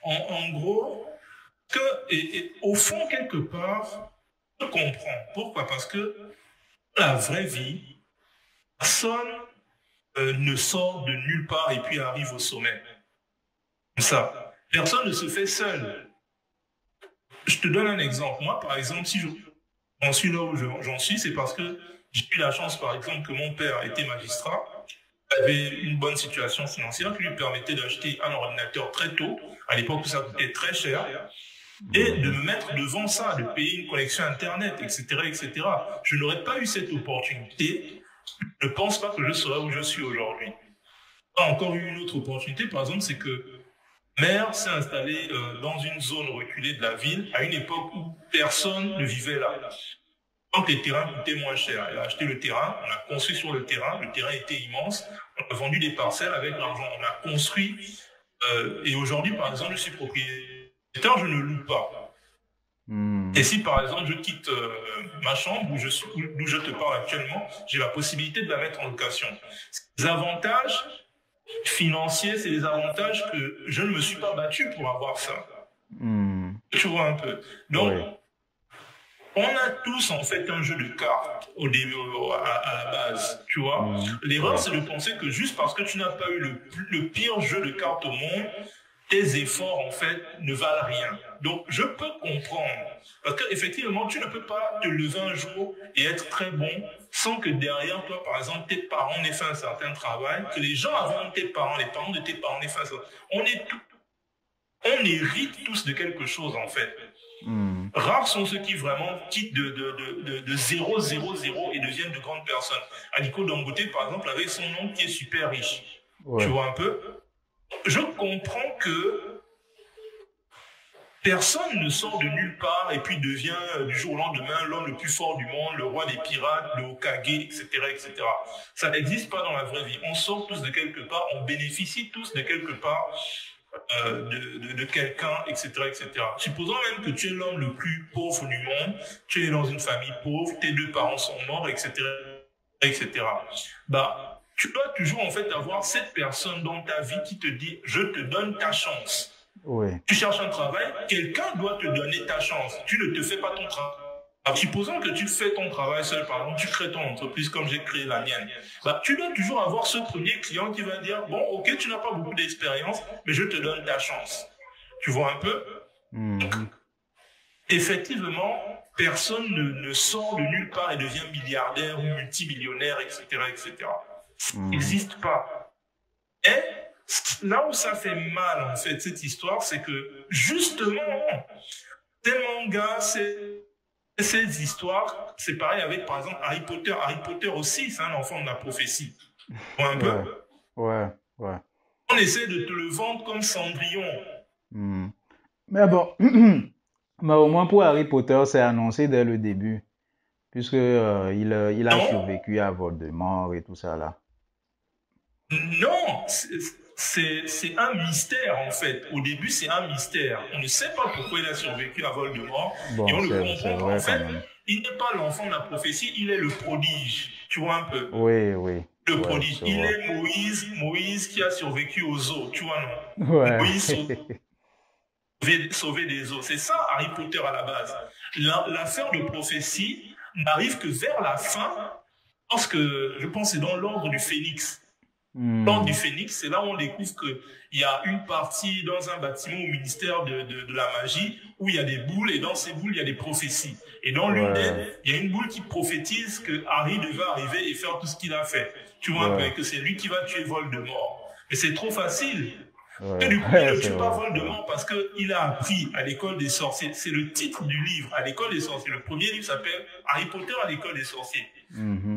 En gros, et au fond, quelque part, je comprends. Pourquoi? Parce que la vraie vie, personne ne sort de nulle part et puis arrive au sommet. Comme ça. Personne ne se fait seul. Je te donne un exemple. Moi, par exemple, si j'en suis là où j'en suis, c'est parce que j'ai eu la chance, par exemple, que mon père était magistrat, avait une bonne situation financière qui lui permettait d'acheter un ordinateur très tôt, à l'époque où ça coûtait très cher, et de Mhm. me mettre devant ça, de payer une connexion Internet, etc., etc. Je n'aurais pas eu cette opportunité je ne pense pas que je serais où je suis aujourd'hui. J'ai encore eu une autre opportunité, par exemple, c'est que mère s'est installée dans une zone reculée de la ville à une époque où personne ne vivait là. Donc les terrains coûtaient moins cher. Elle a acheté le terrain, on a construit sur le terrain était immense, on a vendu des parcelles avec l'argent, on a construit. Et aujourd'hui, par exemple, je suis propriétaire, je ne loue pas. Et si par exemple je quitte ma chambre d'où je te parle actuellement, j'ai la possibilité de la mettre en location. Les avantages financiers, c'est des avantages que je ne me suis pas battu pour avoir ça. Tu vois un peu. Donc, on a tous en fait un jeu de cartes au début, à la base, tu vois. L'erreur, c'est de penser que juste parce que tu n'as pas eu le pire jeu de cartes au monde, tes efforts en fait ne valent rien. Donc, je peux comprendre. Parce qu'effectivement, tu ne peux pas te lever un jour et être très bon sans que derrière toi, par exemple, tes parents aient fait un certain travail, que les gens avant tes parents, les parents de tes parents aient fait un certain travail. On hérite tous de quelque chose en fait. Rares sont ceux qui vraiment quittent de 0, 0, 0 et deviennent de grandes personnes. Aliko Dangote, par exemple, avec son oncle qui est super riche. Tu vois un peu? Je comprends que personne ne sort de nulle part et puis devient du jour au lendemain l'homme le plus fort du monde, le roi des pirates, le Hokage, etc., etc. Ça n'existe pas dans la vraie vie. On sort tous de quelque part, on bénéficie tous de quelque part de quelqu'un, etc., etc. Supposons même que tu es l'homme le plus pauvre du monde, tu es dans une famille pauvre, tes deux parents sont morts, etc., etc. Bah, tu dois toujours en fait avoir cette personne dans ta vie qui te dit « je te donne ta chance ». Tu cherches un travail, quelqu'un doit te donner ta chance. Tu ne te fais pas ton travail. Alors, supposons que tu fais ton travail seul, par exemple, tu crées ton entreprise comme j'ai créé la mienne. Bah, tu dois toujours avoir ce premier client qui va dire, bon, ok, tu n'as pas beaucoup d'expérience, mais je te donne ta chance. Tu vois un peu? Donc, effectivement, personne ne sort de nulle part et devient milliardaire ou multimillionnaire, etc., etc. Ça n'existe pas. Et là où ça fait mal, en fait, cette histoire, c'est que, justement, ces mangas, ces histoires, c'est pareil avec, par exemple, Harry Potter. Harry Potter aussi, c'est un enfant de la prophétie. Un peu. On essaie de te le vendre comme Cendrillon. Mais bon, mais au moins pour Harry Potter, c'est annoncé dès le début, puisque il a survécu à Voldemort et tout ça là. Non, c'est un mystère en fait. Au début, c'est un mystère. On ne sait pas pourquoi il a survécu à Voldemort. Bon, et on le comprend vrai, en fait. Il n'est pas l'enfant de la prophétie, il est le prodige. Tu vois un peu? Oui. Le prodige. Il est Moïse qui a survécu aux eaux. Tu vois, non? Moïse sauvé des eaux. C'est ça Harry Potter à la base. L'affaire de prophétie n'arrive que vers la fin, parce que je pense que c'est dans l'ordre du Phénix. L'ordre du Phénix, c'est là où on découvre qu'il y a une partie dans un bâtiment au ministère de la magie où il y a des boules et dans ces boules, il y a des prophéties. Et dans l'une d'elles, il y a une boule qui prophétise que Harry devait arriver et faire tout ce qu'il a fait. Tu vois un peu, et que c'est lui qui va tuer Voldemort. Mais c'est trop facile. Et du coup, il ne tue pas Voldemort parce qu'il a appris à l'école des sorciers. C'est le titre du livre, à l'école des sorciers. Le premier livre s'appelle Harry Potter à l'école des sorciers.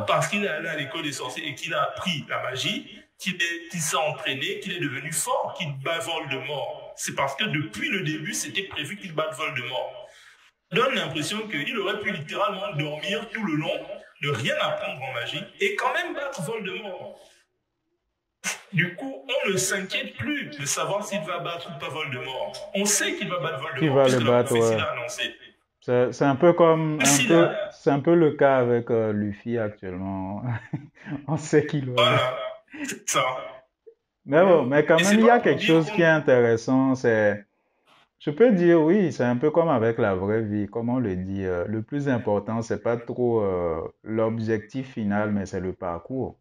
Parce qu'il est allé à l'école des sorciers et qu'il a appris la magie, qu'il s'est entraîné, qu'il est devenu fort, qu'il bat Voldemort. C'est parce que depuis le début, c'était prévu qu'il batte Voldemort. Ça donne l'impression qu'il aurait pu littéralement dormir tout le long, ne rien apprendre en magie, et quand même battre Voldemort. Du coup, on ne s'inquiète plus de savoir s'il va battre ou pas Voldemort. On sait qu'il va battre Voldemort, puisque la prophétie l'a annoncé. C'est un peu comme c'est un peu le cas avec Luffy actuellement. On sait qu'il va. Voilà, c'est ça. Mais bon, mais quand même, il y a quelque chose qui est intéressant, je peux dire oui, c'est un peu comme avec la vraie vie, comme on le dit. Le plus important, c'est pas trop l'objectif final, mais c'est le parcours.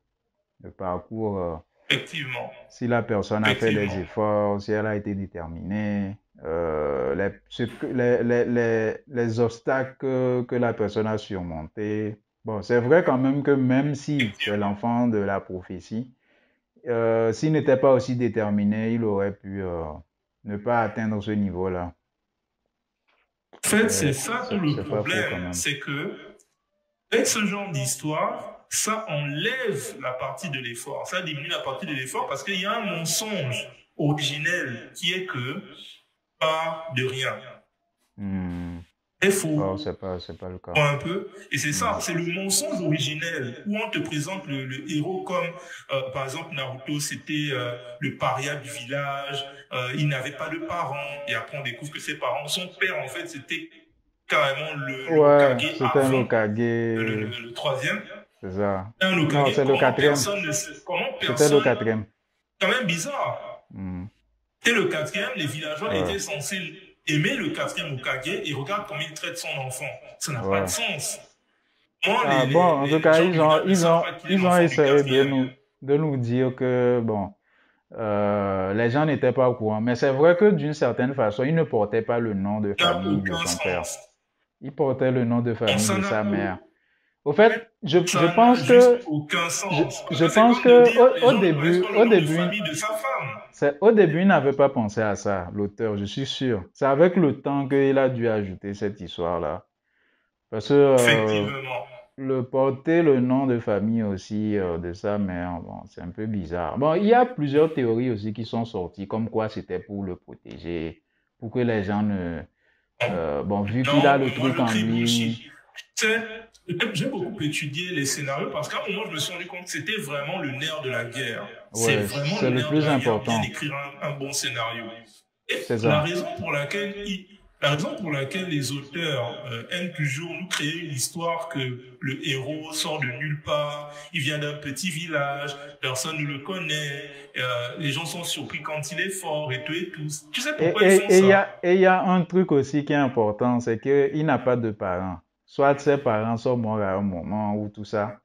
Le parcours. Effectivement. Si la personne a fait des efforts, si elle a été déterminée, les obstacles que la personne a surmontés. Bon, c'est vrai quand même que même si c'est l'enfant de la prophétie, s'il n'était pas aussi déterminé, il aurait pu ne pas atteindre ce niveau-là. En fait, c'est ça tout le problème, c'est que avec ce genre d'histoire, ça enlève la partie de l'effort, ça diminue la partie de l'effort parce qu'il y a un mensonge originel qui est que pas de rien. C'est faux. Oh, c'est pas le cas. Un peu. Et c'est ça, c'est le mensonge originel où on te présente le héros comme, par exemple, Naruto, c'était le paria du village, il n'avait pas de parents, et après on découvre que ses parents, son père, en fait, c'était carrément le Hokage c'était un Hokage. Le troisième. C'est ça. Un Hokage. Non, c'est le quatrième. C'était le quatrième. Quand même bizarre. C'était le quatrième, les villageois étaient censés aimer le quatrième Hokage et regarde comment il traite son enfant. Ça n'a pas de sens. Moi, en tout cas, ils ont essayé de nous dire que, bon, les gens n'étaient pas au courant. Mais c'est vrai que d'une certaine façon, il ne portait pas le nom de famille de son père. Il portait le nom de famille de sa mère. Au fait, je pense que au début, il n'avait pas pensé à ça, l'auteur, je suis sûr. C'est avec le temps qu'il a dû ajouter cette histoire-là. Parce que le porter le nom de famille aussi de sa mère, bon, c'est un peu bizarre. Bon, il y a plusieurs théories aussi qui sont sorties, comme quoi c'était pour le protéger, pour que les gens ne... vu qu'il a le truc en lui... J'ai beaucoup étudié les scénarios parce qu'à un moment, je me suis rendu compte que c'était vraiment le nerf de la guerre. C'est vraiment le plus important. D'écrire un bon scénario. Et la raison pour laquelle les auteurs aiment toujours nous créer une histoire que le héros sort de nulle part, il vient d'un petit village, personne ne le connaît, les gens sont surpris quand il est fort et tout et tout. Tu sais pourquoi ils font ça? Et il y a un truc aussi qui est important, c'est qu'il n'a pas de parents. Soit ses parents sont morts à un moment ou tout ça.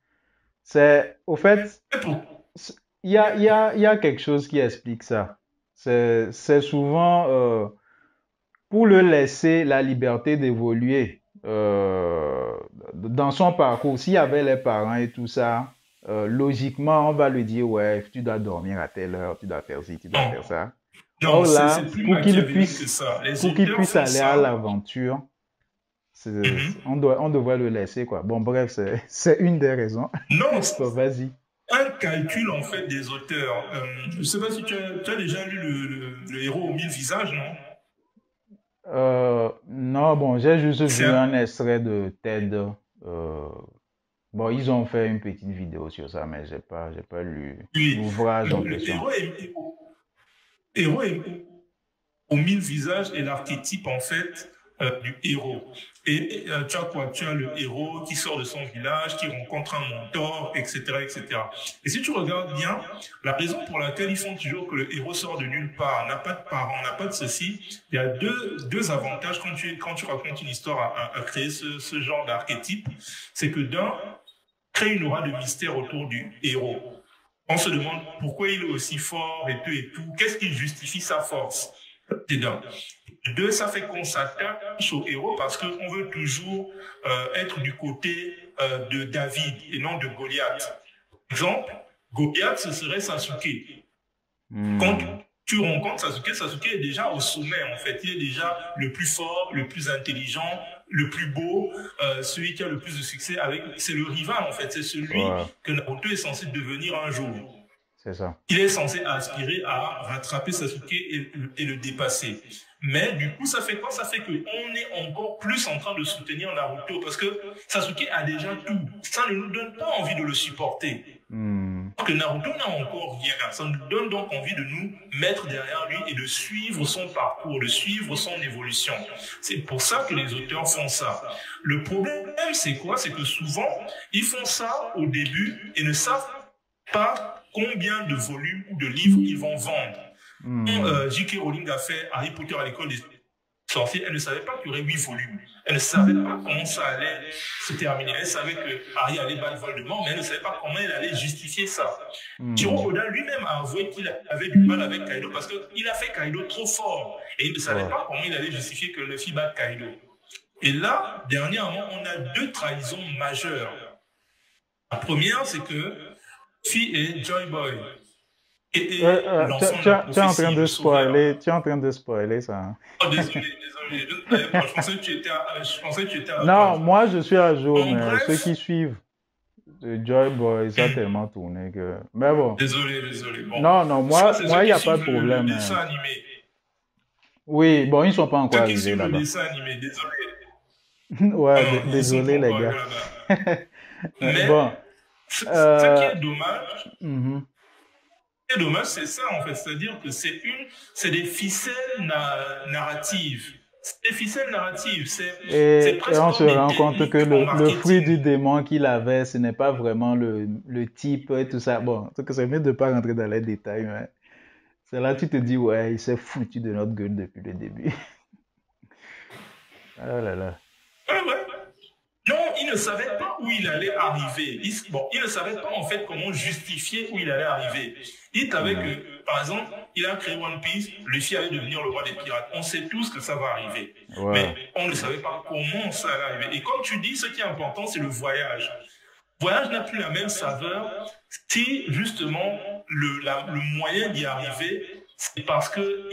Au fait, il y a quelque chose qui explique ça. C'est souvent pour le laisser la liberté d'évoluer dans son parcours. S'il y avait les parents et tout ça, logiquement, on va lui dire, ouais, tu dois dormir à telle heure, tu dois faire ci, tu dois faire ça. Non, là, pour qu'il puisse aller à l'aventure, on devrait le laisser, quoi. Bon, bref, c'est une des raisons. Non, vas-y. Un calcul, en fait, des auteurs. Je ne sais pas si tu as déjà lu le héros aux 1000 visages, non? Non, bon, j'ai juste vu un extrait de TED. Bon, ils ont fait une petite vidéo sur ça, mais j'ai pas lu l'ouvrage en question. Héros aux 1000 visages est l'archétype, en fait, du héros. Et tu as quoi? Tu as le héros qui sort de son village, qui rencontre un mentor, etc., etc. Et si tu regardes bien, la raison pour laquelle ils font toujours que le héros sort de nulle part, n'a pas de parents, n'a pas de ceci, il y a deux avantages quand tu racontes une histoire à créer ce genre d'archétype. C'est que d'un, crée une aura de mystère autour du héros. On se demande pourquoi il est aussi fort et tout. Qu'est-ce qui justifie sa force? C'est d'un. Deux, ça fait qu'on s'attache au héros parce qu'on veut toujours être du côté de David et non de Goliath. Exemple, Goliath, ce serait Sasuke. Quand tu rencontres Sasuke est déjà au sommet, en fait. Il est déjà le plus fort, le plus intelligent, le plus beau, celui qui a le plus de succès. C'est le rival, en fait. C'est celui que Naruto est censé devenir un jour. C'est ça. Il est censé aspirer à rattraper Sasuke et le dépasser. Mais du coup, ça fait quoi? Ça fait qu'on est encore plus en train de soutenir Naruto parce que Sasuke a déjà tout. Ça ne nous donne pas envie de le supporter. Parce que Naruto n'a encore rien. Ça nous donne donc envie de nous mettre derrière lui et de suivre son parcours, de suivre son évolution. C'est pour ça que les auteurs font ça. Le problème, c'est quoi? C'est que souvent, ils font ça au début et ne savent pas combien de volumes ou de livres ils vont vendre. Quand J.K. Rowling a fait Harry Potter à l'école des sorciers, elle ne savait pas qu'il y aurait 8 volumes. Elle ne savait pas comment ça allait se terminer. Elle savait que Harry allait battre Voldemort, mais elle ne savait pas comment elle allait justifier ça. Jiro Oda lui-même a avoué qu'il avait du mal avec Kaido parce qu'il a fait Kaido trop fort. Et il ne savait pas comment il allait justifier que Luffy batte Kaido. Et là, dernièrement, on a 2 trahisons majeures. La première, c'est que Luffy et Joy Boy. Tu es en train de spoiler ça. Hein. Oh, désolé. Je pensais que tu étais à... Non, moi je suis à jour, mais ceux qui suivent, Joy Boy, ça a tellement tourné que... Mais bon. Désolé. Bon. Non, moi, il n'y a pas de problème. Le dessin animé. Oui, bon, ils ne sont pas encore Ceux qui arrivés suivent le là-bas. dessin animé, désolé. Ouais, Non, ils sont désolé pas les encore gars. arrivés là-bas. Mais Bon, ce qui euh, est dommage, mhm. c'est ça en fait, c'est-à-dire que c'est des ficelles narratives. C'est des ficelles narratives, c'est Et presque on se comme des rend compte que techniques en le fruit du marketing. démon qu'il avait, ce n'est pas vraiment le type et tout ça. Bon, c'est que c'est mieux de ne pas rentrer dans les détails, mais c'est là que tu te dis, ouais, il s'est foutu de notre gueule depuis le début. Oh là là. Ouais, ouais. Non, il ne savait pas où il allait arriver. Il ne savait pas en fait comment justifier où il allait arriver. Il savait Mhm. que, par exemple, il a créé One Piece, Luffy allait devenir le roi des pirates. On sait tous que ça va arriver. Ouais, Mais on ne savait pas comment ça allait arriver. Et comme tu dis, ce qui est important, c'est le voyage. Le voyage n'a plus la même saveur si justement le moyen d'y arriver, c'est parce que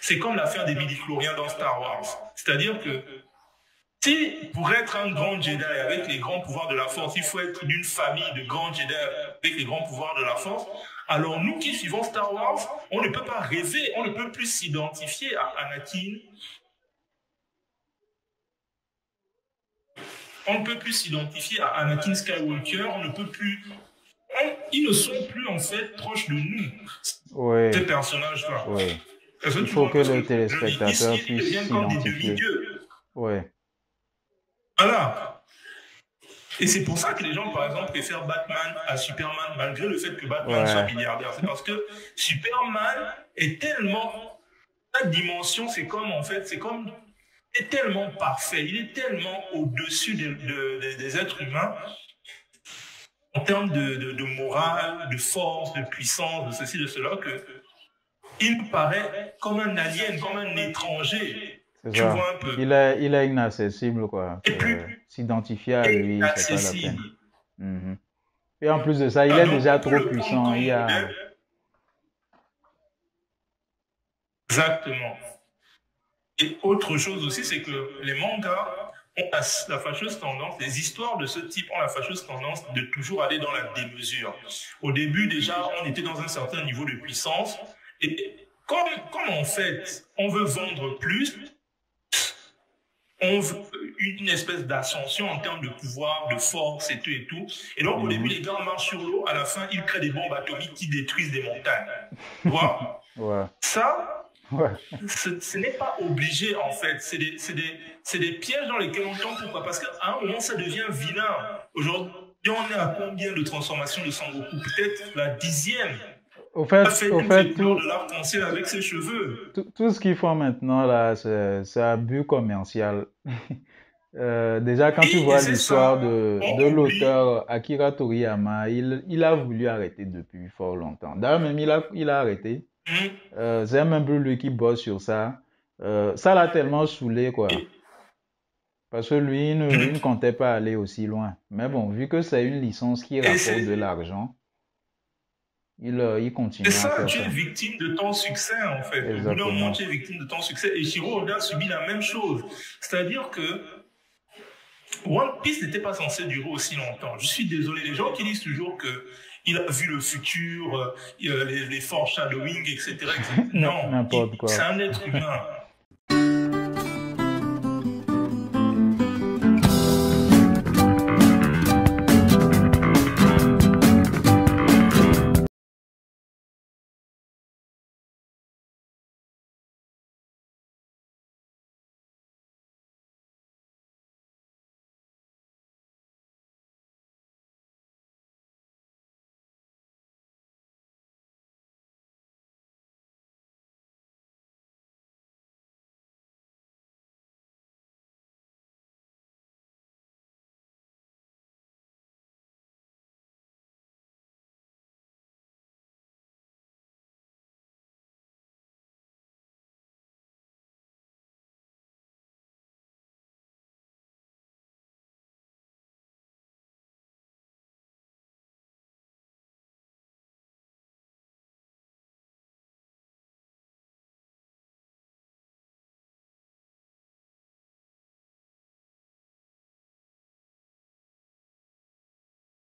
c'est comme l'affaire des midi-chloriens dans Star Wars. C'est-à-dire que si pour être un grand Jedi avec les grands pouvoirs de la Force, il faut être d'une famille de grands Jedi avec les grands pouvoirs de la Force, alors nous qui suivons Star Wars, on ne peut pas rêver, on ne peut plus s'identifier à Anakin, on ne peut plus s'identifier à Anakin Skywalker, on ne peut plus... Ils ne sont plus en fait proches de nous, ouais, ces personnages-là. ouais. Est-ce que Il tu faut vois que ce le que je dis? Ici, téléspectateur ils puisse deviennent comme des s'identifier. demi-dieux. Ouais, Voilà. Et c'est pour ça que les gens, par exemple, préfèrent Batman à Superman, malgré le fait que Batman soit ouais. milliardaire. C'est parce que Superman est tellement... Sa dimension, est tellement parfait. Il est tellement au-dessus des êtres humains en termes de morale, de force, de puissance, de ceci, de cela, que il nous paraît comme un alien, comme un étranger. C'est Tu ça. vois un peu. Il est inaccessible, quoi. Et plus S'identifier à lui, c'est pas la peine. inaccessible. Mhm. Et en plus de ça, il Ah, est donc, déjà on peut trop le prendre puissant. comme Il y a... modèle. Exactement. Et autre chose aussi, c'est que les mangas ont la fâcheuse tendance, les histoires de ce type ont la fâcheuse tendance de toujours aller dans la démesure. Au début, déjà, on était dans un certain niveau de puissance. Et comme en fait, on veut vendre plus, on veut une espèce d'ascension en termes de pouvoir, de force et tout et tout. Et donc, au début, Mhm. les gars marchent sur l'eau. À la fin, ils créent des bombes atomiques qui détruisent des montagnes. Tu vois? Ouais, Ça, ouais. ce n'est pas obligé en fait, c'est des pièges dans lesquels on tombe. Pourquoi? Parce qu'à un moment ça devient vilain. Aujourd'hui on est à combien de transformations de Sangoku? Peut-être la 10e. Il a fait Au toutes les fait, couleurs de l'arc-en-ciel avec ses cheveux. tout ce qu'ils font maintenant, là, c'est un but commercial. Déjà, quand tu Et vois c'est l'histoire ça, de on oublie. l'auteur Akira Toriyama, il a voulu arrêter depuis fort longtemps. D'ailleurs, même il a arrêté. C'est même plus lui qui bosse sur ça. Ça l'a tellement saoulé, quoi. Et, Parce que lui, il ne comptait pas aller aussi loin. Mais bon, vu que c'est une licence qui et rapporte de l'argent, il c'est continue à ça, faire tu es ça. victime de ton succès en fait. Au bout d'un moment, Exactement. tu es victime de ton succès. Et Shiro Oda subit la même chose. C'est-à-dire que One Piece n'était pas censé durer aussi longtemps. Je suis désolé, les gens qui disent toujours que il a vu le futur, les foreshadowing, etc., etc. Non, N'importe c'est quoi. un être humain.